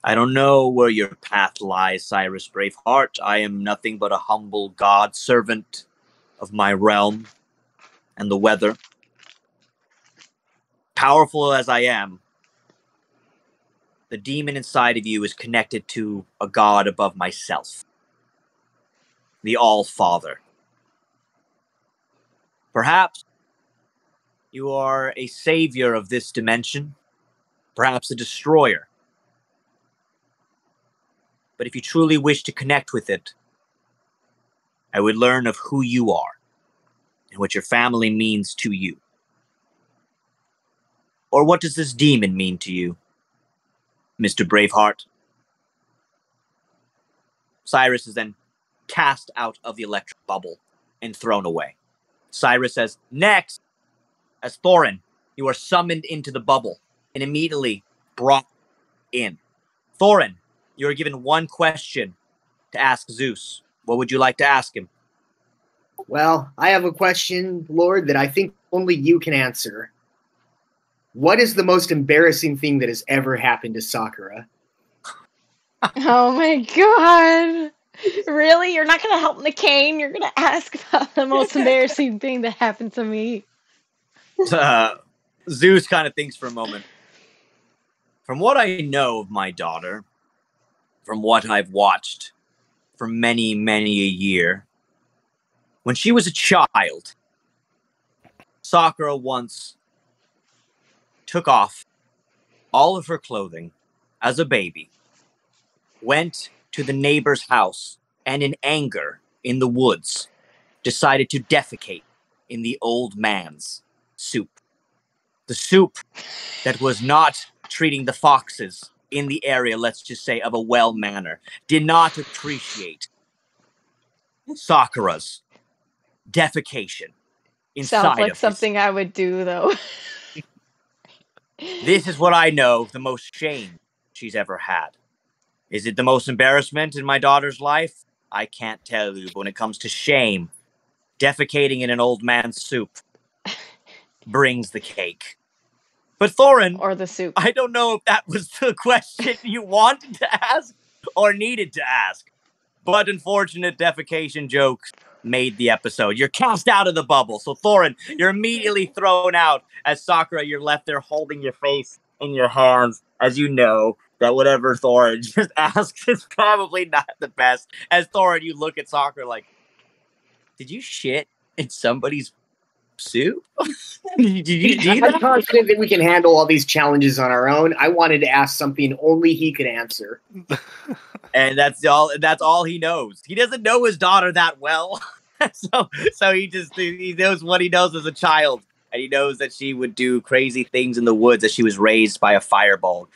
I don't know where your path lies, Cyrus Braveheart. I am nothing but a humble god servant of my realm and the weather. Powerful as I am, the demon inside of you is connected to a god above myself, the All-Father. Perhaps you are a savior of this dimension, perhaps a destroyer. But if you truly wish to connect with it, I would learn of who you are and what your family means to you. Or what does this demon mean to you, Mr. Braveheart? Cyrus is then cast out of the electric bubble and thrown away. Cyrus says, next, as Thorin, you are summoned into the bubble and immediately brought in. Thorin, you are given one question to ask Zeus. What would you like to ask him?
Well, I have a question, Lord, that I think only you can answer. What is the most embarrassing thing that has ever happened to Sakura?
Oh my god. Really? You're not going to help McCain? You're going to ask about the most embarrassing thing that happened to me?
Zeus kind of thinks for a moment. From what I know of my daughter, from what I've watched for many, many a year, when she was a child, Sakura once took off all of her clothing as a baby, went to the neighbor's house, and in anger, in the woods, decided to defecate in the old man's soup. The soup that was not treating the foxes in the area, let's just say, of a well manner, did not appreciate Sakura's defecation inside
Sounds like
of
something I would do, though.
This is what I know the most shame she's ever had. Is it the most embarrassment in my daughter's life? I can't tell you, but when it comes to shame, defecating in an old man's soup brings the cake. But Thorin,
or the soup.
I don't know if that was the question you wanted to ask or needed to ask. But unfortunate defecation jokes made the episode. You're cast out of the bubble. So Thorin, you're immediately thrown out. As Sakura, you're left there holding your face in your hands, as you know that whatever Thorin just asks is probably not the best. As Thorin, you look at Sakura like, did you shit in somebody's soup? Did you do
I'm confident that we can handle all these challenges on our own. I wanted to ask something only he could answer.
And that's all he knows. He doesn't know his daughter that well. so he knows what he knows as a child. And he knows that she would do crazy things in the woods, as she was raised by a fireball.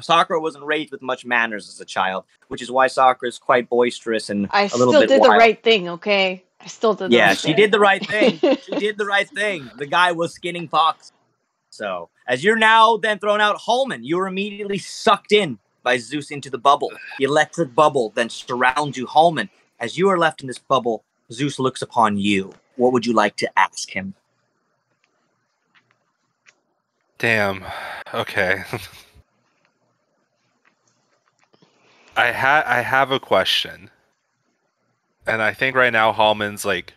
Sakura wasn't raised with much manners as a child, which is why Sakura is quite boisterous and
I
a little
still
bit
did
wild.
the right thing, okay? I still did the right thing.
Yeah, she did the right thing. She did the right thing. The guy was skinning fox. So, as you're now then thrown out, Holman, you're immediately sucked in by Zeus into the bubble. The electric bubble then surrounds you. Holman, as you are left in this bubble, Zeus looks upon you. What would you like to ask him?
Damn. Okay. I have a question. And I think right now Hallman's like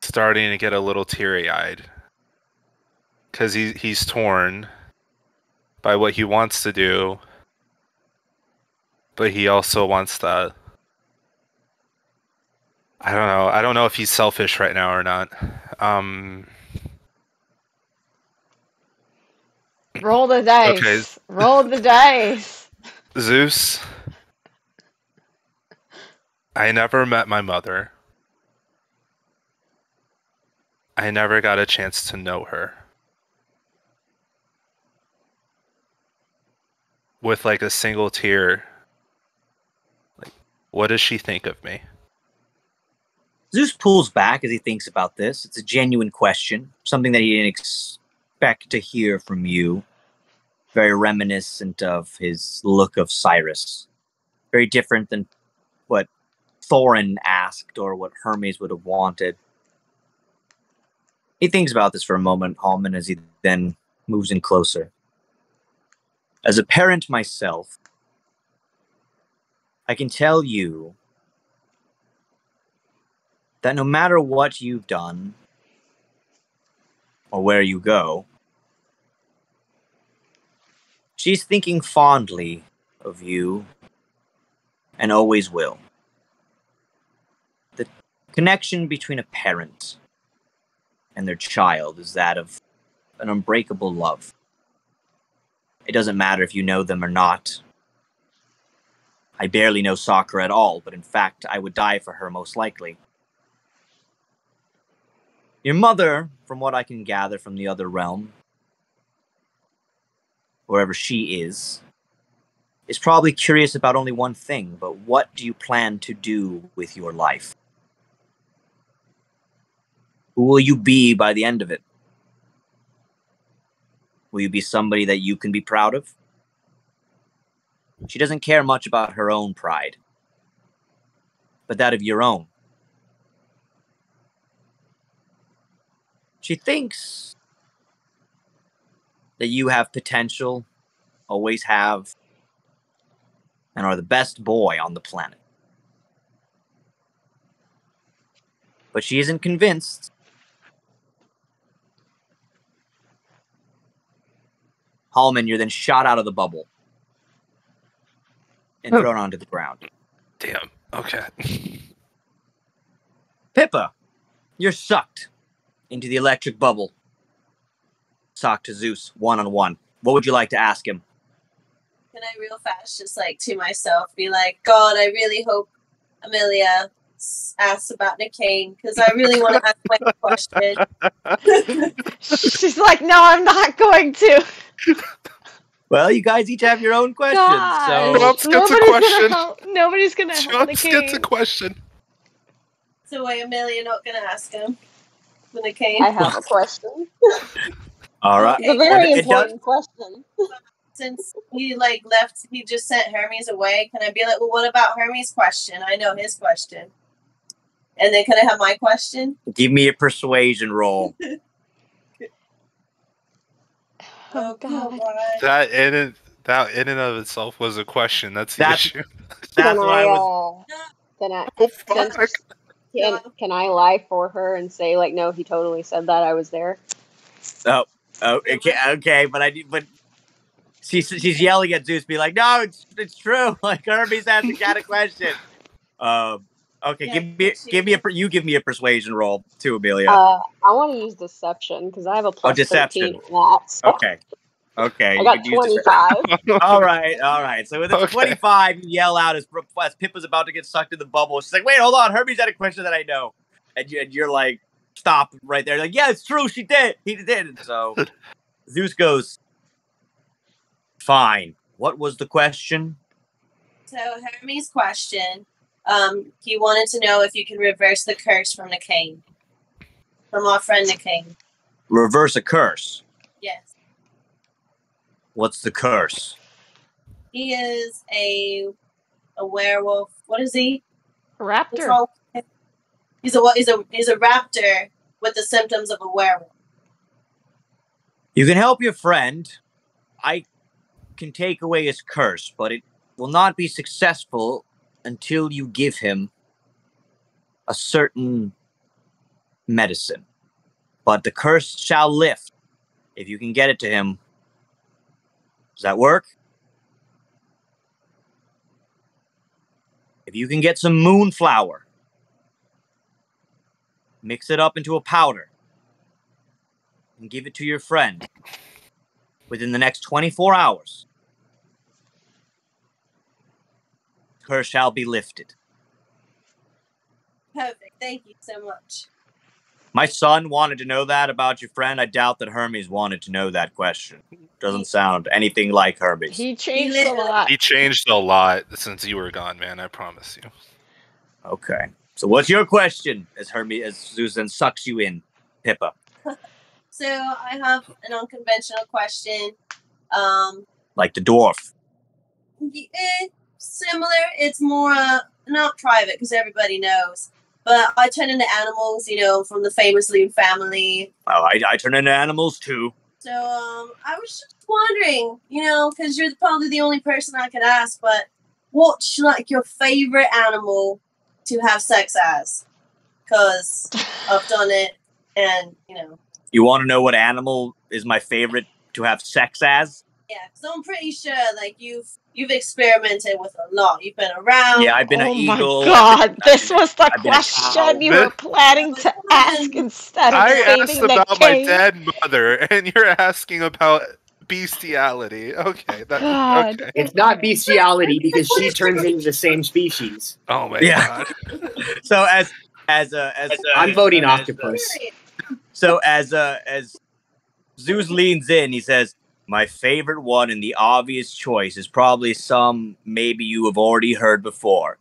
starting to get a little teary-eyed. Cuz he's torn by what he wants to do. But he also wants to, I don't know. I don't know if he's selfish right now or not.
Roll the dice.
Okay.
Roll the dice.
Zeus, I never met my mother. I never got a chance to know her. With like a single tear, like, what does she think of me?
Zeus pulls back as he thinks about this. It's a genuine question, something that he didn't expect to hear from you. Very reminiscent of his look of Cyrus. Very different than what Thorin asked or what Hermes would have wanted. He thinks about this for a moment, Hallman, as he then moves in closer. As a parent myself, I can tell you that no matter what you've done or where you go, she's thinking fondly of you and always will. The connection between a parent and their child is that of an unbreakable love. It doesn't matter if you know them or not. I barely know Sakura at all, but in fact, I would die for her most likely. Your mother, from what I can gather from the other realm, wherever she is probably curious about only one thing, but what do you plan to do with your life? Who will you be by the end of it? Will you be somebody that you can be proud of? She doesn't care much about her own pride, but that of your own. She thinks that you have potential, always have, and are the best boy on the planet. But she isn't convinced. Hallman, you're then shot out of the bubble and thrown onto the ground.
Damn. Okay.
Pippa, you're sucked into the electric bubble. Socked to Zeus, one-on-one. What would you like to ask him?
Can I real fast just like to myself be like, God, I really hope Amelia asks about Nickane because I really want to ask my question.
She's like, no, I'm not going to.
Well, you guys each have your own questions.
Gosh,
Chumps gets a question.
Nobody's gonna help the
Chumps gets a
king.
question.
So wait, Amelia, not gonna ask him when it came.
I have a question.
All right.
It's a very
It does-
important question.
Since he like left, he just sent Hermes away. Can I be like, well, what about Hermes' question? I know his question. And then can I have my question?
Give me a persuasion roll.
Oh God.
That in and of itself was a question. That's the
That's-
issue.
That's
Can
why I
I,
was.
Can I?
Oh fuck!
Can I lie for her and say like, no, he totally said that, I was there?
Oh, okay, but she's yelling at Zeus, be like, no, it's true. Like Hermes has got a question. Okay,
Yeah,
give me a persuasion roll too, Amelia.
I want to use deception because I have a plus
deception.
13 on that. So
Okay.
I
you
got
could use deception.
25.
All right. So with a
Okay.
25, you yell out as Pippa's about to get sucked in the bubble. She's like, wait, hold on. Hermes had a question that I know. And you're like, stop right there. Like, yeah, it's true. She did. He did. And so Zeus goes, fine. What was the question?
So Hermes' question, he wanted to know if you can reverse the curse from the king. From our friend the king.
Reverse a curse.
Yes.
What's the curse?
He is a werewolf. What is he? What's
Raptor.
wrong? He's a raptor with the symptoms of a werewolf.
You can help your friend. I can take away his curse, but it will not be successful until you give him a certain medicine. But the curse shall lift if you can get it to him. Does that work? If you can get some moonflower, mix it up into a powder, and give it to your friend within the next 24 hours, the curse shall be lifted.
Perfect. Thank you so much.
My son wanted to know that about your friend. I doubt that Hermes wanted to know that question. Doesn't sound anything like Hermes.
He changed a lot.
He changed a lot since you were gone, man. I promise you.
Okay. So what's your question as Susan sucks you in, Pippa?
So I have an unconventional question.
Like the dwarf.
Similar. It's more not private because everybody knows. But I turn into animals, from the famous Loon family.
Oh, I turn into animals too.
So I was just wondering, because you're probably the only person I could ask, but what's like your favorite animal to have sex as? Because I've done it, and
You want to know what animal is my favorite to have sex as?
Yeah, because I'm pretty sure like you've experimented with a lot. You've been around.
Yeah, I've been an
Oh my
eagle.
God, this was the
I've been a cow.
question you were planning to ask instead of
I
saving
asked
the
about my
king.
dead mother, and you're asking about bestiality. Okay,
God.
okay.
It's not bestiality because she turns into the same species.
Oh my
Yeah.
god.
So
I'm voting octopus.
So as Zeus leans in, he says, my favorite one and the obvious choice is probably some maybe you have already heard before.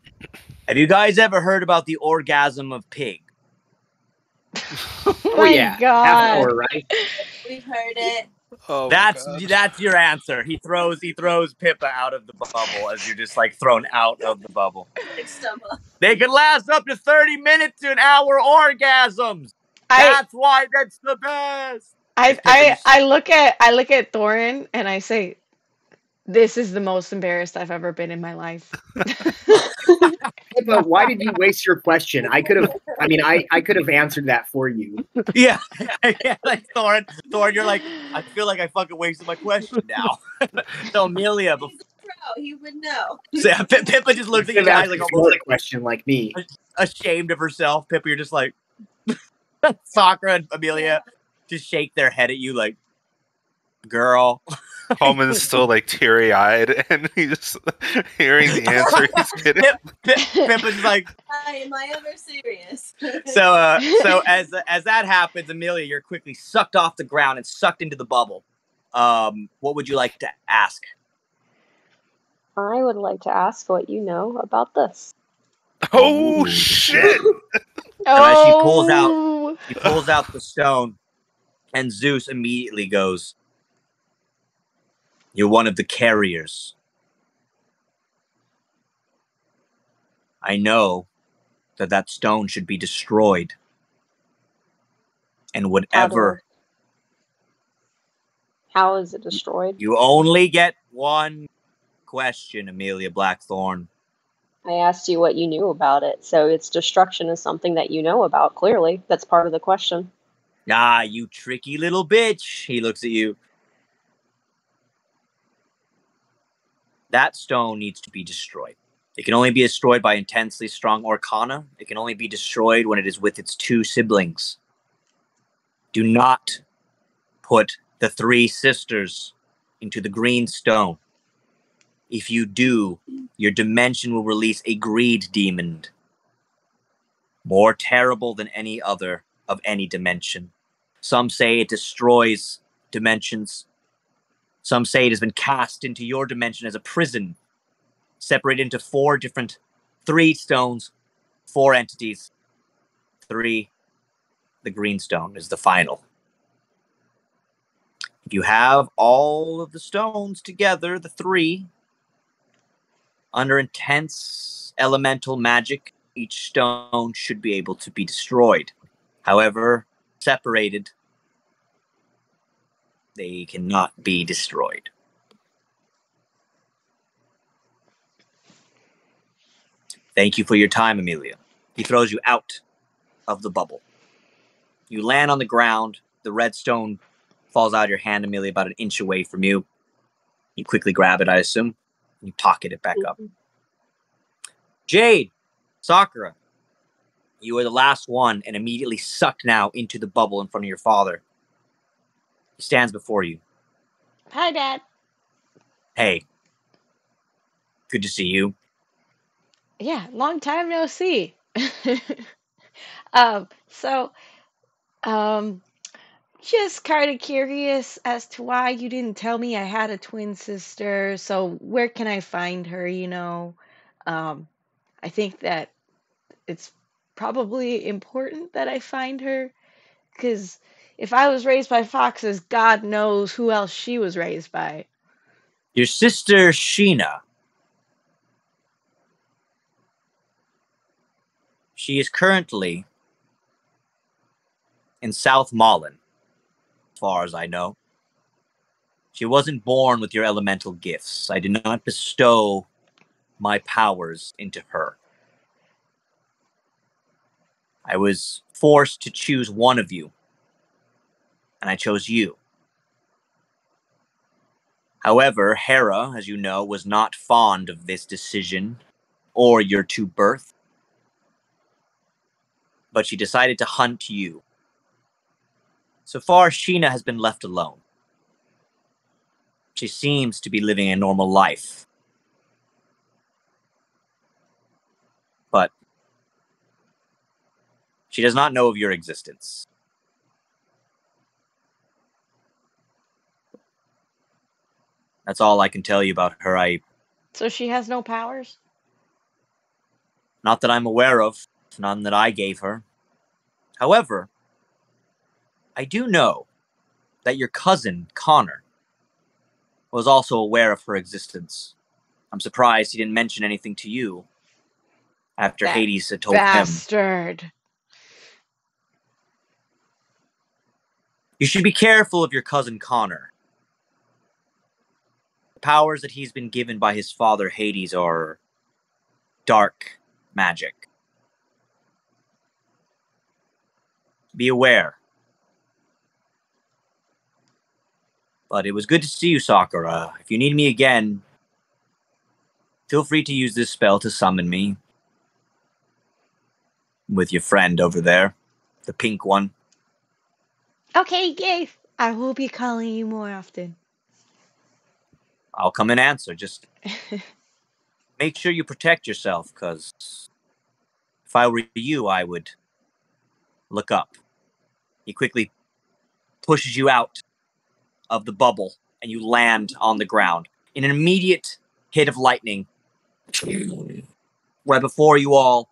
Have you guys ever heard about the orgasm of pig?
Oh
Oh
my
yeah, half
God.
hour, right?
We've heard it.
Oh my
That's
God.
your answer. He throws Pippa out of the bubble as you're just like thrown out of the bubble.
It's stomach.
They can last up to 30 minutes to an hour orgasms. That's why that's the best.
I look at Thorin and I say, this is the most embarrassed I've ever been in my life.
But why did you waste your question? I could have answered that for you.
Yeah. Like Thorin, you're like, I feel like I fucking wasted my question now. So Amelia,
He's a pro. He would know.
so, Pippa just looks at you
Could have
guys
asked
like
a
almost
smaller question like me.
ashamed of herself. Pippa, you're just like, Sakura and Amelia just shake their head at you like, girl.
Coleman's still like teary-eyed, and he's hearing the answer. He's kidding.
Pippa's like,
Am I ever serious?
so as that happens, Amelia, you're quickly sucked off the ground and sucked into the bubble. What would you like to ask?
I would like to ask what you know about this.
Oh
Ooh.
shit!
So as she pulls
Oh,
out the stone, and Zeus immediately goes, "You're one of the carriers. I know that stone should be destroyed. And whatever
How is it destroyed?
you only get one question, Amelia Blackthorn.
I asked you what you knew about it, so its destruction is something that you know about, clearly. That's part of the question.
Ah, you tricky little bitch. He looks at you. That stone needs to be destroyed. It can only be destroyed by intensely strong arcana. It can only be destroyed when it is with its two siblings. Do not put the three sisters into the green stone. If you do, your dimension will release a greed demon, more terrible than any other of any dimension. Some say it destroys dimensions. Some say it has been cast into your dimension as a prison, separated into three stones, four entities. Three, the green stone is the final. If you have all of the stones together, the three, under intense elemental magic, each stone should be able to be destroyed. However, separated, they cannot be destroyed. Thank you for your time, Amelia. He throws you out of the bubble. You land on the ground. The red stone falls out of your hand, Amelia, about an inch away from you. You quickly grab it, I assume. You pocket it back up. Jade, Sakura, you are the last one and immediately sucked now into the bubble in front of your father. He stands before you.
hi, Dad.
Hey, good to see you.
Yeah, long time no see. So, um, just kind of curious as to why you didn't tell me I had a twin sister. So, where can I find her? Um, I think that it's probably important that I find her because if I was raised by foxes, God knows who else she was raised by.
Your sister, Sheena. She is currently in South Malin, as far as I know. She wasn't born with your elemental gifts. I did not bestow my powers into her. I was forced to choose one of you, and I chose you. However, Hera, as you know, was not fond of this decision or your two birth, but she decided to hunt you. So far, Sheena has been left alone. She seems to be living a normal life. But she does not know of your existence. That's all I can tell you about her.
So, she has no powers?
Not that I'm aware of, none that I gave her. However, I do know that your cousin, Connor, was also aware of her existence. I'm surprised he didn't mention anything to you after
That
Hades had told him.
bastard.
You should be careful of your cousin Connor. The powers that he's been given by his father Hades are dark magic. Be aware. But it was good to see you, Sakura. If you need me again, feel free to use this spell to summon me. With your friend over there. The pink one.
Okay, yay. I will be calling you more often.
I'll come and answer. Just make sure you protect yourself, because if I were you, I would look up. He quickly pushes you out of the bubble and you land on the ground. In an immediate hit of lightning, right before you all,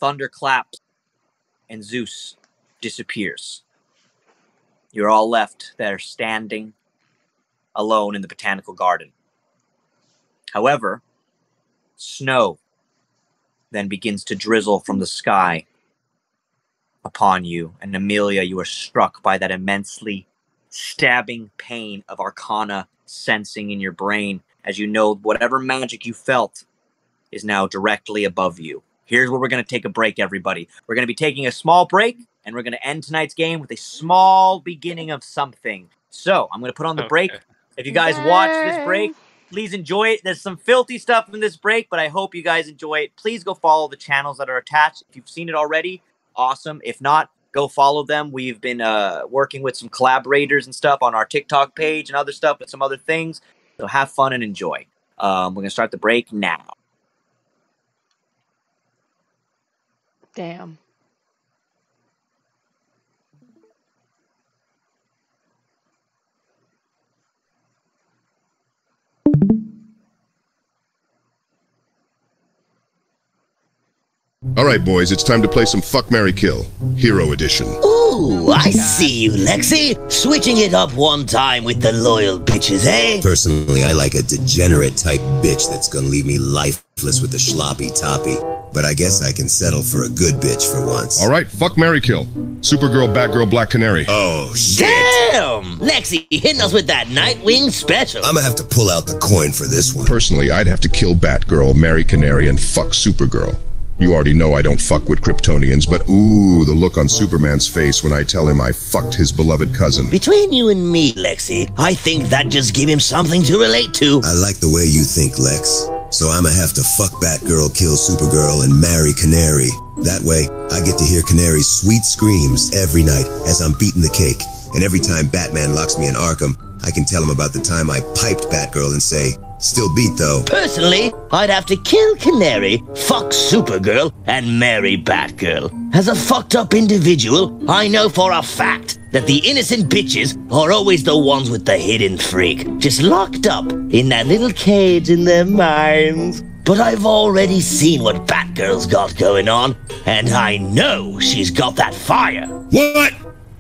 thunder claps, and Zeus disappears. You're all left there standing alone in the botanical garden. However, snow then begins to drizzle from the sky upon you, and Amelia, you are struck by that immensely stabbing pain of arcana sensing in your brain as you know whatever magic you felt is now directly above you. Here's where we're going to take a break, everybody. We're going to be taking a small break, and we're going to end tonight's game with a small beginning of something. So I'm going to put on the break. If you guys watch this break, please enjoy it. There's some filthy stuff in this break, but I hope you guys enjoy it. Please go follow the channels that are attached. If you've seen it already, awesome. If not, go follow them. We've been working with some collaborators and stuff on our TikTok page and other stuff and some other things. So have fun and enjoy. We're going to start the break now.
Damn.
All right, boys, it's time to play some Fuck, Marry, Kill, Hero Edition.
Ooh, I see you, Lexi. Switching it up one time with the loyal bitches, eh?
Personally, I like a degenerate type bitch that's gonna leave me lifeless with the sloppy toppy. But I guess I can settle for a good bitch for once.
All right, Fuck, Marry, Kill. Supergirl, Batgirl, Black Canary.
Oh, shit.
Damn! Lexi, hitting us with that Nightwing special.
I'm gonna have to pull out the coin for this one.
Personally, I'd have to kill Batgirl, marry Canary, and fuck Supergirl. You already know I don't fuck with Kryptonians, but ooh, the look on Superman's face when I tell him I fucked his beloved cousin.
Between you and me, Lexi, I think that just give him something to relate to.
I like the way you think, Lex. So I'ma have to fuck Batgirl, kill Supergirl, and marry Canary. That way, I get to hear Canary's sweet screams every night as I'm beating the cake. And every time Batman locks me in Arkham, I can tell him about the time I piped Batgirl and say, still beat though.
Personally, I'd have to kill Canary, fuck Supergirl, and marry Batgirl. As a fucked up individual, I know for a fact that the innocent bitches are always the ones with the hidden freak, just locked up in that little cage in their minds. But I've already seen what Batgirl's got going on, and I know she's got that fire.
What?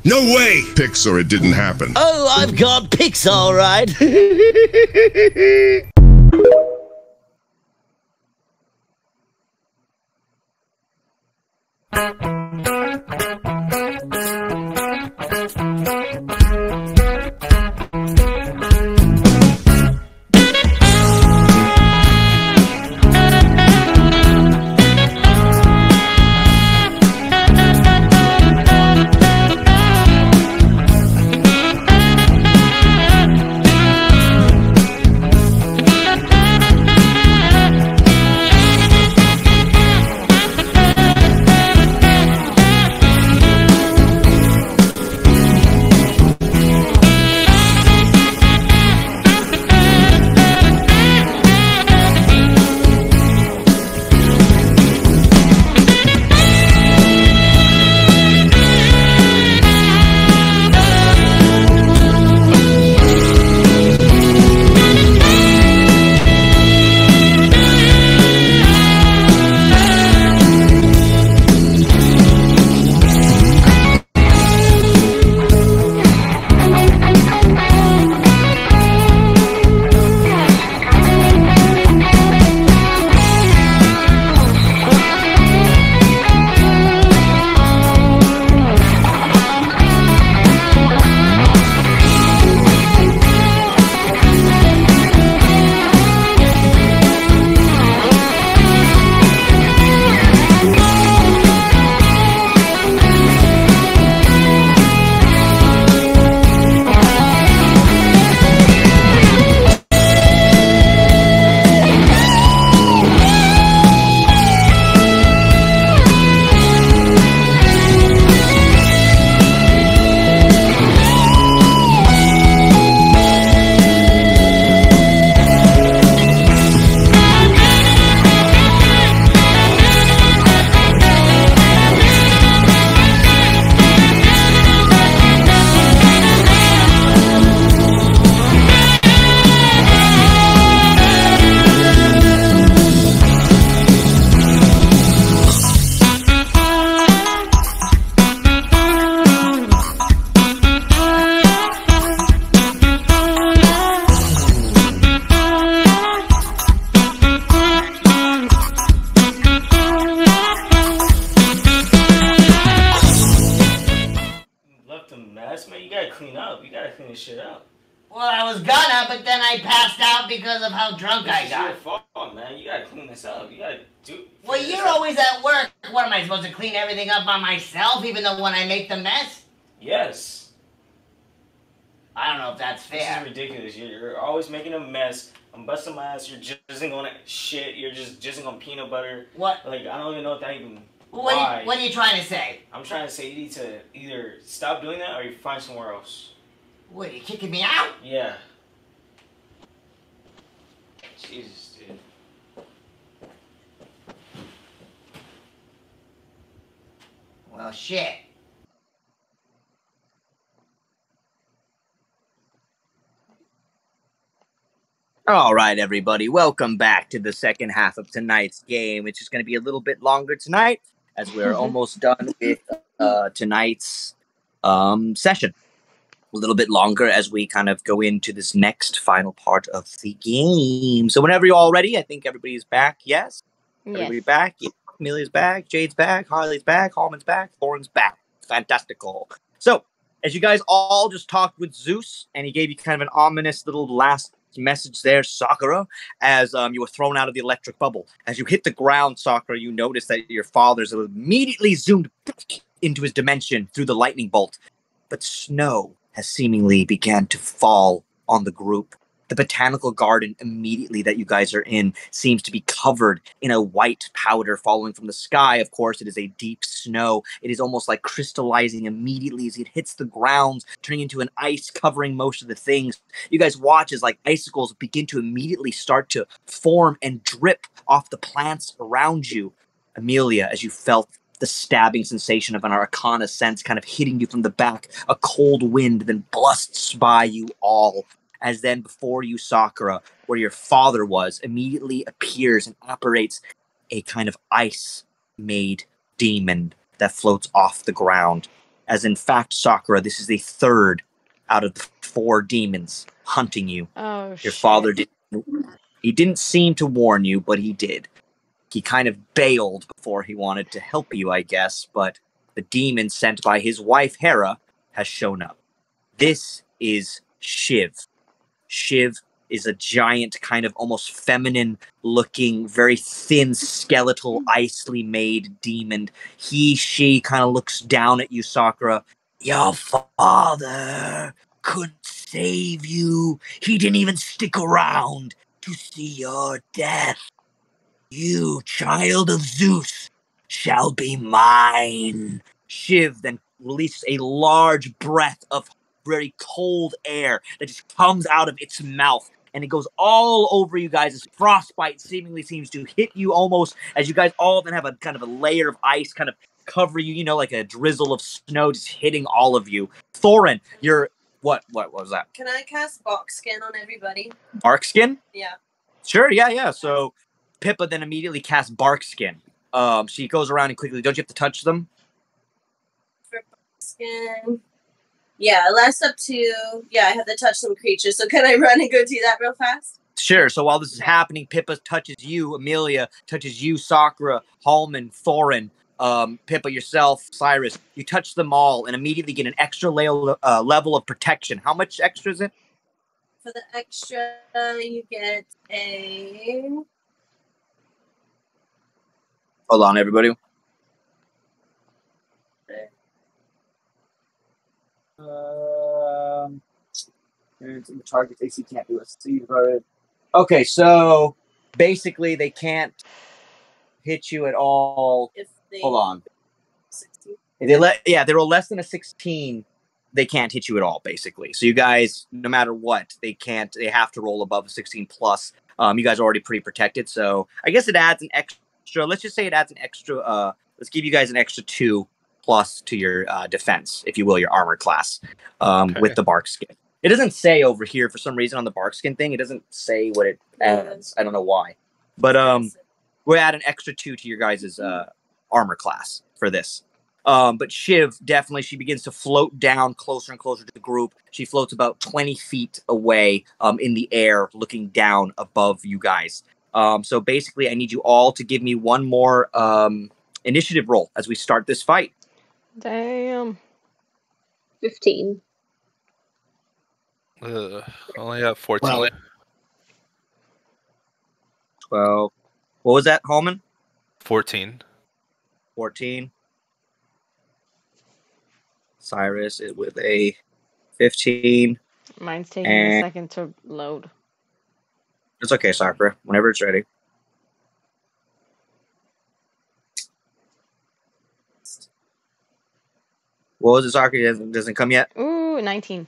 No way! Pics or it didn't happen.
Oh, I've got pics, all right.
this shit up.
Well, I was gonna, but then I passed out because of how drunk I
This is
got.
your fault, man. You gotta clean this up. You gotta do.
Well, you're always at work. What, am I supposed to clean everything up by myself, even though when I make the mess?
Yes.
I don't know if that's fair.
This is ridiculous. You're always making a mess. I'm busting my ass. You're jizzing on shit. You're just jizzing on peanut butter.
What?
Like, I don't even know if that even...
What are you trying to say?
I'm trying to say you need to either stop doing that or you find somewhere else.
What, are you kicking me out?
Yeah. Jesus, dude.
Well, shit.
All right, everybody. Welcome back to the second half of tonight's game. It's just going to be a little bit longer tonight as we're almost done with tonight's session. A little bit longer as we kind of go into this next final part of the game. So whenever you're all ready, I think everybody's back. Yes? Everybody back? Yeah. Amelia's back. Jade's back. Harley's back. Hallman's back. Thorin's back. Fantastical. So, as you guys all just talked with Zeus, and he gave you kind of an ominous little last message there, Sakura, as you were thrown out of the electric bubble. As you hit the ground, Sakura, you notice that your father's immediately zoomed into his dimension through the lightning bolt. But snow has seemingly began to fall on the group. The botanical garden immediately that you guys are in seems to be covered in a white powder falling from the sky. Of course, it is a deep snow. It is almost like crystallizing immediately as it hits the ground, turning into an ice covering most of the things. You guys watch as like icicles begin to immediately start to form and drip off the plants around you. Amelia, as you felt the stabbing sensation of an arcana sense kind of hitting you from the back, a cold wind then blasts by you all. As then before you, Sakura, where your father was, immediately appears and operates a kind of ice-made demon that floats off the ground. As in fact, Sakura, this is the third out of the 4 demons hunting you.
Oh,
your father didn't seem to warn you, but he did. He kind of bailed before he wanted to help you, I guess, but the demon sent by his wife, Hera, has shown up. This is Shiv. Shiv is a giant, kind of almost feminine-looking, very thin, skeletal, icely-made demon. She kind of looks down at you, Sakura. Your father couldn't save you. He didn't even stick around to see your death. You, child of Zeus, shall be mine. Shiv then releases a large breath of very cold air that just comes out of its mouth, and it goes all over you guys as frostbite seemingly seems to hit you almost as you guys all then have a kind of a layer of ice kind of cover you, like a drizzle of snow just hitting all of you. Thorin, you're what was that?
Can I cast Bark Skin on everybody?
Bark Skin?
Yeah.
Sure, yeah. So Pippa then immediately casts Bark Skin. She goes around and quickly, don't you have to touch them?
For Bark Skin. Yeah, it lasts up to, I have to touch some creatures. So can I run and go do that real fast?
Sure. So while this is happening, Pippa touches you, Amelia touches you, Sakura, Hallman, Thorin, Pippa, yourself, Cyrus. You touch them all and immediately get an extra level of protection. How much extra is it?
For the extra, you get a...
Hold on, everybody. Target AC can't do it. Okay, so basically they can't hit you at all.
If they
Hold on.
16.
If they roll less than a 16, they can't hit you at all, basically. So you guys, no matter what, they have to roll above a 16 plus. You guys are already pretty protected, so I guess it adds an extra, let's just say it adds an extra, let's give you guys an extra 2 plus to your defense, if you will, your armor class, with the bark skin. It doesn't say over here, for some reason, on the bark skin thing, it doesn't say what it adds. I don't know why. But we'll add an extra 2 to your guys' armor class for this. But Shiv, definitely, she begins to float down closer and closer to the group. She floats about 20 feet away in the air, looking down above you guys. So basically, I need you all to give me one more initiative roll as we start this fight.
Damn.
15.
Only have 14.
Well,
12. What was that, Holman?
14.
14. Cyrus is with a 15.
Mine's taking a second to load.
It's okay, Sakura. Whenever it's ready. What was it, Sakura? Doesn't come yet?
Ooh, 19.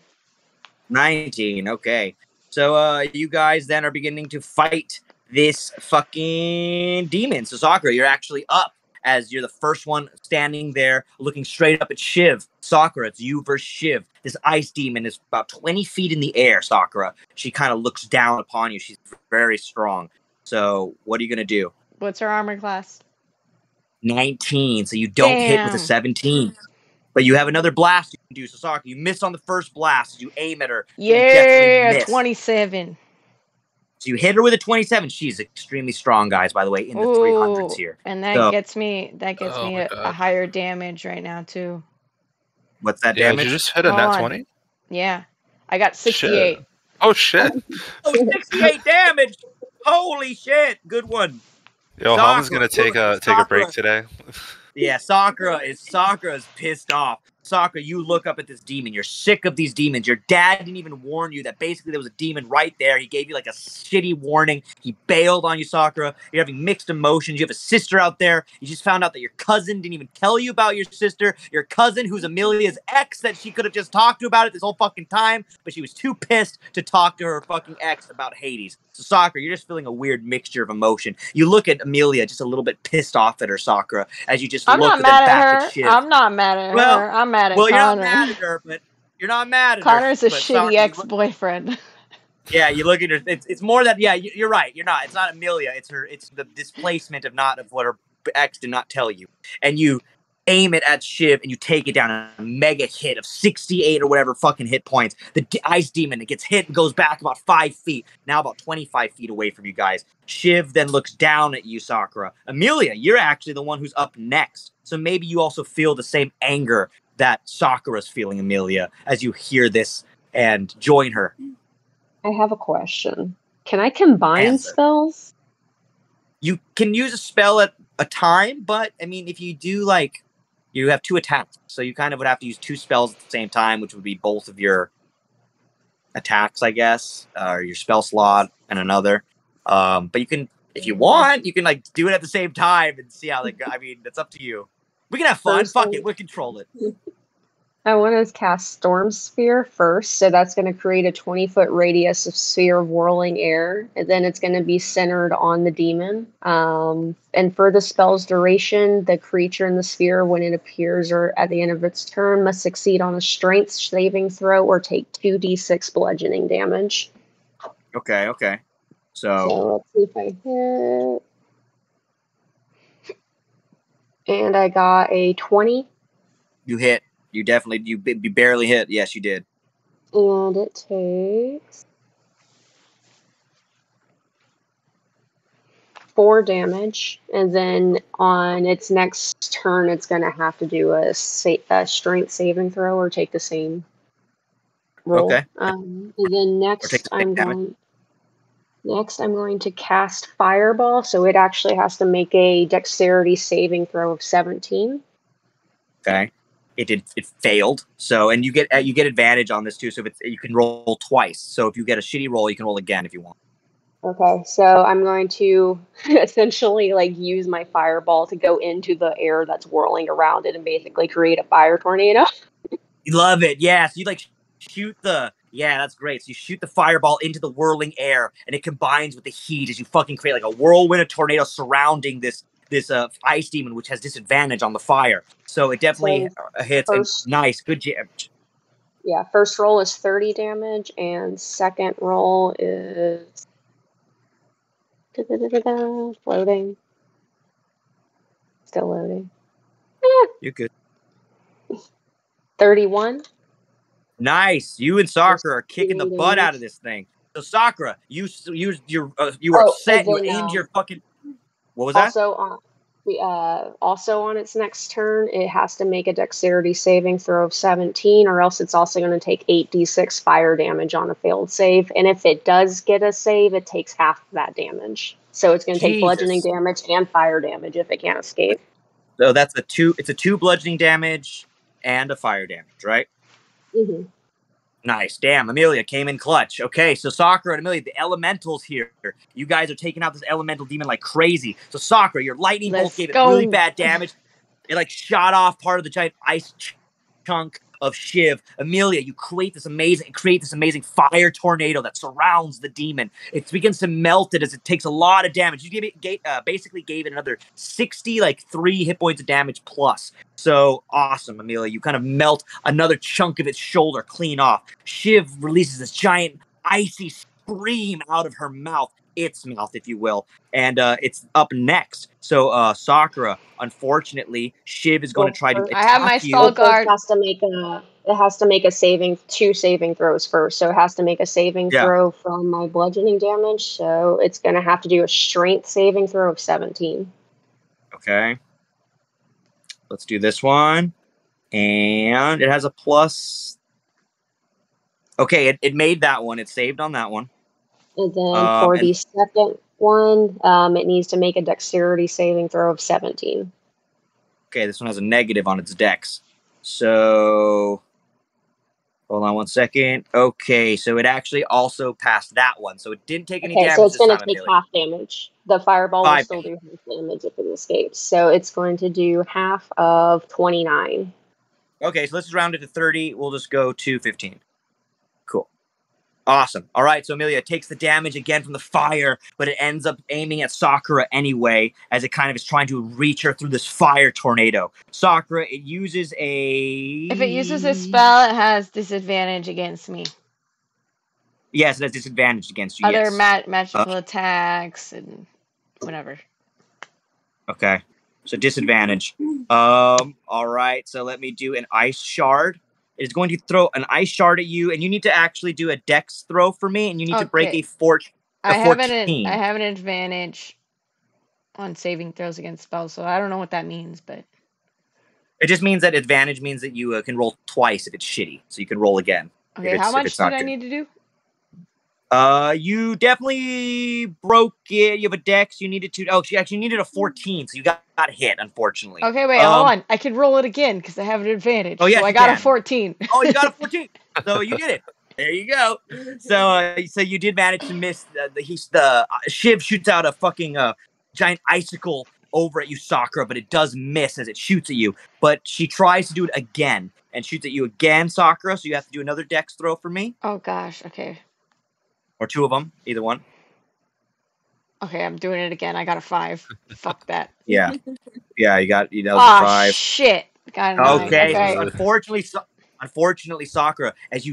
19. Okay. So you guys then are beginning to fight this fucking demon. So Sakura, you're actually up as you're the first one standing there looking straight up at Shiv. Sakura, it's you versus Shiv. This ice demon is about 20 feet in the air, Sakura. She kind of looks down upon you. She's very strong. So what are you going to do?
What's her armor class?
19. So you don't hit with a 17. But you have another blast you can do. So Sakura, you miss on the first blast. You aim at her.
Yeah, 27.
So you hit her with a 27. She's extremely strong, guys, by the way, in the 300s here.
And that gets me a higher damage right now, too.
What's that
Yeah,
damage?
did you just hit a nat 20?
Yeah. I got 68.
Shit. Oh, shit.
Oh, 68 damage! Holy shit! Good one.
Yo, Holman's going to take a break today.
Yeah, Sakura is pissed off. Sakura, you look up at this demon. You're sick of these demons. Your dad didn't even warn you that basically there was a demon right there. He gave you like a shitty warning. He bailed on you, Sakura. You're having mixed emotions. You have a sister out there. You just found out that your cousin didn't even tell you about your sister. Your cousin, who's Amelia's ex, that she could have just talked to about it this whole fucking time, but she was too pissed to talk to her fucking ex about Hades. So Sakura, you're just feeling a weird mixture of emotion. You look at Amelia just a little bit pissed off at her, Sakura, as you just
I'm
look
not
at
mad
back
at
at
her.
Shiv.
I'm not mad at her. I'm mad at Connor.
You're not mad at her, but you're not mad at her.
Connor's a shitty ex-boyfriend.
Yeah, you look at her. It's more that. Yeah, you're right. You're not. It's not Amelia. It's her. It's the displacement of what her ex did not tell you, and you aim it at Shiv and you take it down a mega hit of 68 or whatever fucking hit points. The ice demon, it gets hit and goes back about 5 feet, now about 25 feet away from you guys. Shiv then looks down at you, Sakura. Amelia, you're actually the one who's up next. So maybe you also feel the same anger that Sakura's feeling, Amelia, as you hear this and join her.
I have a question. Can I combine spells?
You can use a spell at a time, but I mean, if you do you have 2 attacks, so you kind of would have to use 2 spells at the same time, which would be both of your attacks, I guess, or your spell slot and another. But you can, if you want, you can do it at the same time and see how they go. I mean, it's up to you. We can have fun. Fuck it, we'll control it.
I want to cast Storm Sphere first, so that's going to create a 20-foot radius of sphere of whirling air, and then it's going to be centered on the demon. And for the spell's duration, the creature in the sphere, when it appears or at the end of its turn, must succeed on a strength saving throw or take 2d6 bludgeoning damage.
Okay.
So let's see if I hit. And I got a 20.
You hit. You barely hit. Yes, you did.
And it takes 4 damage. And then on its next turn, it's going to have to do a strength saving throw or take the same roll.
Okay.
And then next I'm going to cast Fireball. So it actually has to make a dexterity saving throw of 17.
Okay. It failed. So, and you get advantage on this too. So if you can roll twice. So if you get a shitty roll, you can roll again if you want.
Okay, so I'm going to essentially use my fireball to go into the air that's whirling around it and basically create a fire tornado.
You love it. Yeah. So you shoot that's great. So you shoot the fireball into the whirling air and it combines with the heat as you fucking create a whirlwind of tornado surrounding this ice demon, which has disadvantage on the fire. So it definitely hits. Nice. Good damage.
Yeah, first roll is 30 damage, and second roll is... Loading. Still loading.
You're good.
31.
Nice. You and Sakura are kicking the butt out of this thing. So Sakura, you were upset. You aimed your fucking... What was that?
Also, Also on its next turn, it has to make a dexterity saving throw of 17, or else it's also going to take 8d6 fire damage on a failed save. And if it does get a save, it takes half of that damage. So it's going to take bludgeoning damage and fire damage if it can't escape.
So that's it's a 2 bludgeoning damage and a fire damage, right?
Mm-hmm.
Nice. Damn, Amelia came in clutch. Okay, so Sakura and Amelia, the elementals here. You guys are taking out this elemental demon like crazy. So Sakura, your lightning bolt gave it really bad damage. It like shot off part of the giant ice chunk of Shiv. Amelia, you create this amazing fire tornado that surrounds the demon. It begins to melt it as it takes a lot of damage. You basically gave it another 60, like 3 hit points of damage plus. So awesome, Amelia. You kind of melt another chunk of its shoulder clean off. Shiv releases this giant icy scream out of her mouth. Its mouth, if you will, and it's up next. So, Sakura, unfortunately, Shiv is going to try to attack you.
I have my spell guard.
It has to make two saving throws first. So it has to make a saving throw from my bludgeoning damage. So it's going to have to do a strength saving throw of 17.
Okay. Let's do this one, and it has a plus. Okay, it made that one. It saved on that one.
And then for the second one, it needs to make a dexterity saving throw of 17.
Okay, this one has a negative on its dex. So, hold on one second. Okay, so it actually also passed that one. So it didn't take any damage.
So it's going to take half damage. The fireball will still do half damage if it escapes. So it's going to do half of 29.
Okay, so let's just round it to 30. We'll just go to 15. Cool. Awesome. All right, so Amelia takes the damage again from the fire, but it ends up aiming at Sakura anyway, as it kind of is trying to reach her through this fire tornado. Sakura, it uses a...
If it uses a spell, it has disadvantage against me.
Yes, it has disadvantage against you,
Other
yes.
magical attacks and whatever.
Okay, so disadvantage. All right, so let me do an ice shard. It is going to throw an ice shard at you, and you need to actually do a dex throw for me, and you need to break a 14.
I have an advantage on saving throws against spells, so I don't know what that means, but...
It just means that advantage means that you can roll twice if it's shitty, so you can roll again.
Okay, how much did I need to do?
You definitely broke it. You have a dex. You needed to... Oh, she actually needed a 14, so you got hit, unfortunately.
Okay, wait, hold on. I can roll it again, because I have an advantage.
Oh, yeah,
so I got a 14.
Oh, you got a 14. So you did it. There you go. So you did manage to miss. The Shiv shoots out a fucking giant icicle over at you, Sakura, but it does miss as it shoots at you. But she tries to do it again and shoots at you again, Sakura. So you have to do another dex throw for me.
Oh, gosh. Okay.
Or 2 of them. Either one.
Okay, I'm doing it again. I got a 5. Fuck that.
Yeah. Yeah, you got a 5.
Oh, shit. Got a 9.
Okay. So unfortunately, Sakura, as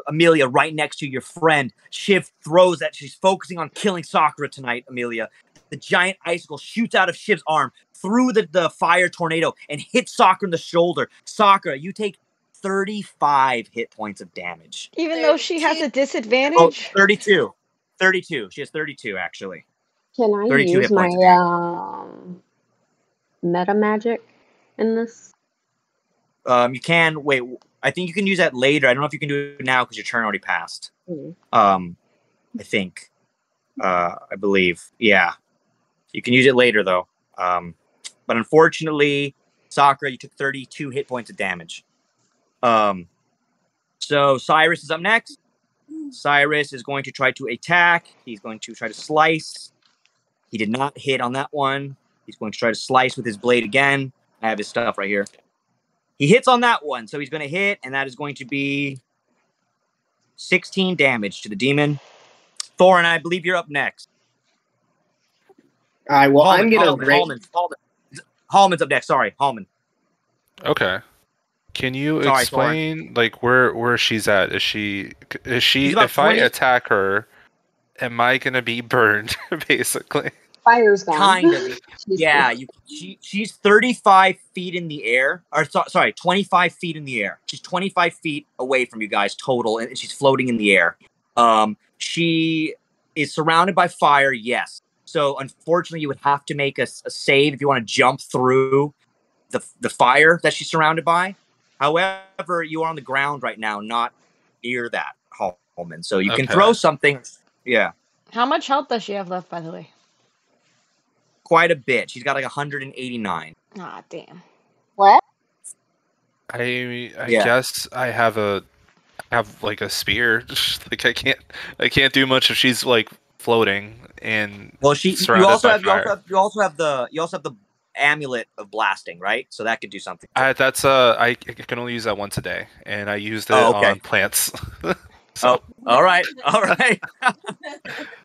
Amelia, right next to your friend, Shiv throws that. She's focusing on killing Sakura tonight, Amelia. The giant icicle shoots out of Shiv's arm through the fire tornado and hits Sakura in the shoulder. Sakura, you take 35 hit points of damage.
Even though she has a disadvantage?
Oh, 32. 32. She has 32, actually.
Can I use my meta magic in this?
You can. Wait, I think you can use that later. I don't know if you can do it now because your turn already passed. I think. I believe. Yeah. You can use it later, though. But unfortunately, Sakura, you took 32 hit points of damage. So Cyrus is up next. Cyrus is going to try to attack. He's going to try to slice. He did not hit on that one. He's going to try to slice with his blade again. I have his stuff right here. He hits on that one, so he's going to hit, and that is going to be 16 damage to the demon. Thorin, I believe you're up next.
All right, well, I'm going to...
Hallman's up next. Sorry, Hallman.
Okay. Can you explain, like, where she's at? Is she if I attack her, am I going to be burned, basically?
Fire's gone.
Kind of. Yeah, she's 35 feet in the air. Or, sorry, 25 feet in the air. She's 25 feet away from you guys total, and she's floating in the air. She is surrounded by fire, yes. So unfortunately, you would have to make a save if you want to jump through the fire that she's surrounded by. However, you are on the ground right now, not near that, Holman. So you can
Okay.
throw something. Yeah,
How much health does she have left, by the way?
quite a bit. She's got like 189.
Ah, damn.
What?
I
Yeah.
guess I have like a spear. Like I can't do much if she's like floating and
Well, you
surrounded
also
by
have
fire.
you also have the amulet of blasting, right? So that could do something.
That's I can only use that once a day, and I used it
Oh, okay.
on plants. So
all right.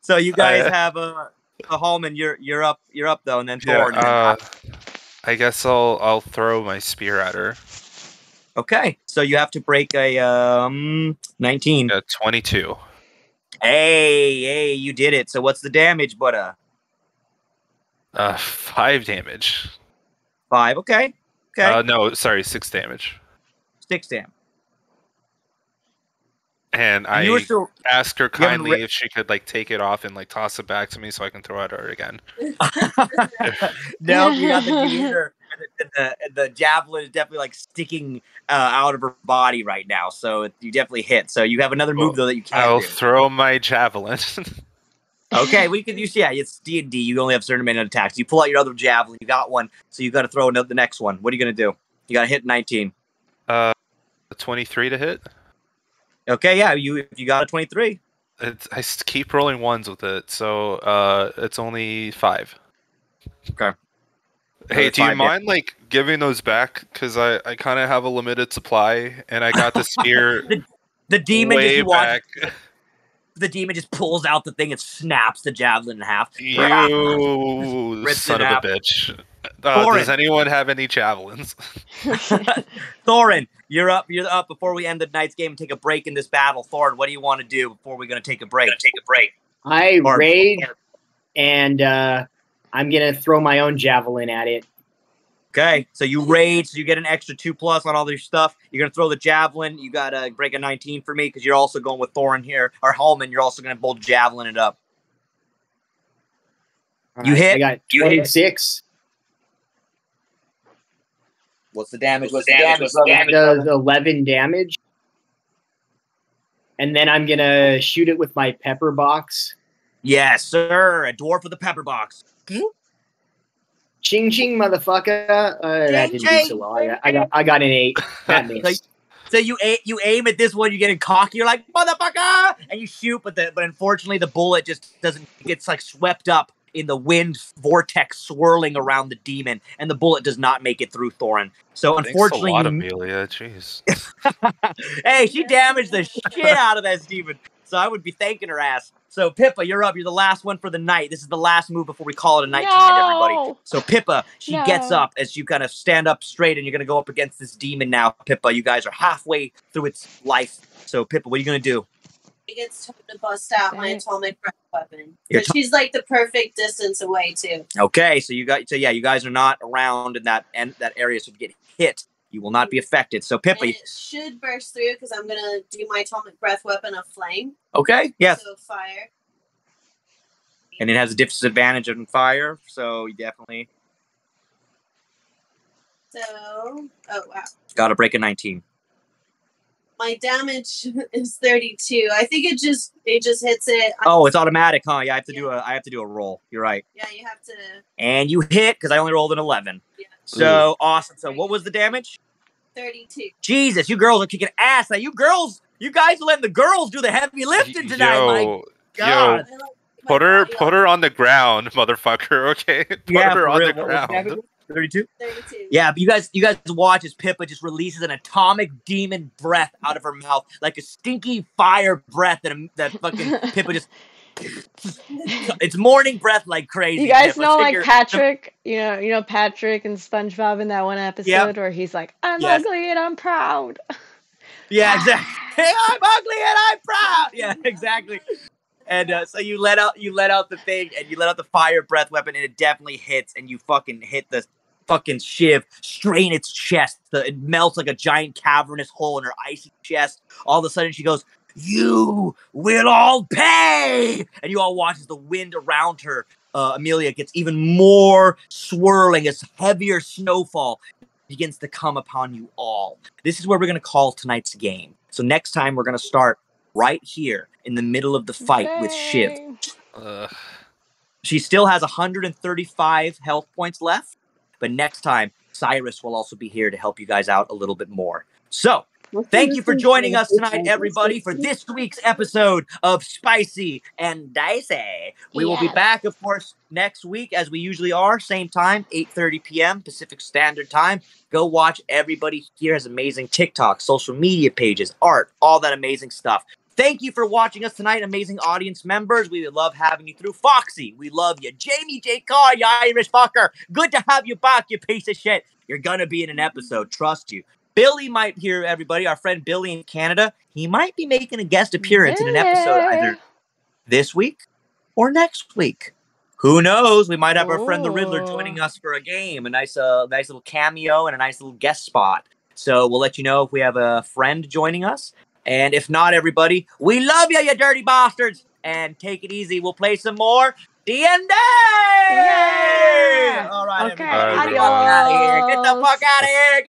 So you guys
I-
have a Hallman. You're up though, and then
yeah,
Thorn. And then
I guess I'll throw my spear at her.
okay, so you have to break a 19.
Yeah, 22.
Hey, you did it. So what's the damage, but
5 damage.
5. Okay.
No, sorry, 6 damage.
6 damage.
And
You were
I
still
asked her
you haven't
kindly if she could like take it off and like toss it back to me so I can throw it at her again.
No, you got the demeanor. And the javelin is definitely like sticking out of her body right now. So you definitely hit. So you have another move though that you can't
I'll
do.
throw my javelin.
Okay, we can use it's D&D. You only have a certain amount of attacks. You pull out your other javelin. You got one, so you got to throw the next one. What are you gonna do? You got to hit 19.
23 to hit.
Okay, yeah. If you got a 23.
I keep rolling ones with it, so it's only 5.
Okay.
Hey, do you mind like giving those back? Because I kind of have a limited supply, and I got the spear.
the demon
way
just
back.
The demon just pulls out the thing and snaps the javelin in half.
You son of a bitch. Does anyone have any javelins?
Thorin, you're up. You're up. Before we end the night's game and take a break in this battle, Thorin, what do you want to do before we're going to take a break?
I raid, and I'm going to throw my own javelin at it.
Okay, so you raid, so you get an extra 2+ on all your stuff. You're going to throw the javelin. You got to break a 19 for me because you're also going with Thorin here. Or Hallman, you're also going to both javelin it up. You hit?
I got 26.
What's the damage?
That does 11 damage. And then I'm going to shoot it with my pepper box.
Yes, sir. A dwarf with a pepper box.
Ching ching, motherfucker. That didn't do so well. I got an 8. That missed.
So you aim at this one, you get cocky, you're like, motherfucker! And you shoot, but unfortunately the bullet just gets like swept up in the wind vortex swirling around the demon, and the bullet does not make it through Thorin. So unfortunately,
Thanks a lot, Amelia. Jeez.
Hey, she damaged the shit out of that demon. So I would be thanking her ass. So Pippa, you're up. You're the last one for the night. This is the last move before we call it a night tonight, everybody. So Pippa, she gets up as you kind of stand up straight, and you're going to go up against this demon now. Pippa, you guys are halfway through its life. So Pippa, what are you going to do?
It gets time to bust out my atomic breath weapon. But she's like the perfect distance away too.
Okay, so you guys are not around in that area, so if you get hit, you will not be affected. So Pippa,
and it should burst through because I'm gonna do my atomic breath weapon of flame.
Okay, yes.
So fire.
And it has a disadvantage on fire, so you definitely
oh wow.
Got to break a 19.
My damage is 32. I think it just hits it.
It's automatic, huh? Yeah, I have to do a roll. You're right.
Yeah, you have to.
And you hit because I only rolled an 11. Yeah. So awesome. So what was the damage?
32.
Jesus, you girls are kicking ass. Now you guys are letting the girls do the heavy lifting tonight. My God.
Put her on the ground, motherfucker. Okay, put her on the ground.
32? 32. Yeah, but you guys watch as Pippa just releases an atomic demon breath out of her mouth, like a stinky fire breath that fucking Pippa just. It's morning breath like crazy.
You guys know, like Patrick, you know Patrick and SpongeBob in that one episode where he's like, "I'm ugly and I'm proud."
Yeah, exactly. Hey, I'm ugly and I'm proud. Yeah, exactly. And so you let out the thing, and you let out the fire breath weapon, and it definitely hits, and you fucking hit the fucking shiv straight in its chest. It melts like a giant cavernous hole in her icy chest. All of a sudden, she goes, "You will all pay!" And you all watch as the wind around her Amelia gets even more swirling as heavier snowfall begins to come upon you all. This is where we're going to call tonight's game. So next time we're going to start right here in the middle of the fight with Shiv. She still has 135 health points left, but next time Cyrus will also be here to help you guys out a little bit more. So, thank you for joining us tonight, everybody, for this week's episode of Spicy and Dicey. We will be back, of course, next week, as we usually are, same time, 8:30 p.m. Pacific Standard Time. Go watch. Everybody here has amazing TikTok, social media pages, art, all that amazing stuff. Thank you for watching us tonight, amazing audience members. We would love having you through. Foxy, we love you. Jamie J. Carr, you Irish fucker. Good to have you back, you piece of shit. You're going to be in an episode, trust you. Billy might hear everybody. Our friend Billy in Canada, he might be making a guest appearance in an episode either this week or next week. Who knows? We might have our friend the Riddler joining us for a game, a nice little cameo and a nice little guest spot. So we'll let you know if we have a friend joining us. And if not, everybody, we love you, you dirty bastards. And take it easy. We'll play some more D&D.
Yeah.
All right,
Okay,
everybody. Get the fuck out of here. Get the fuck out of here.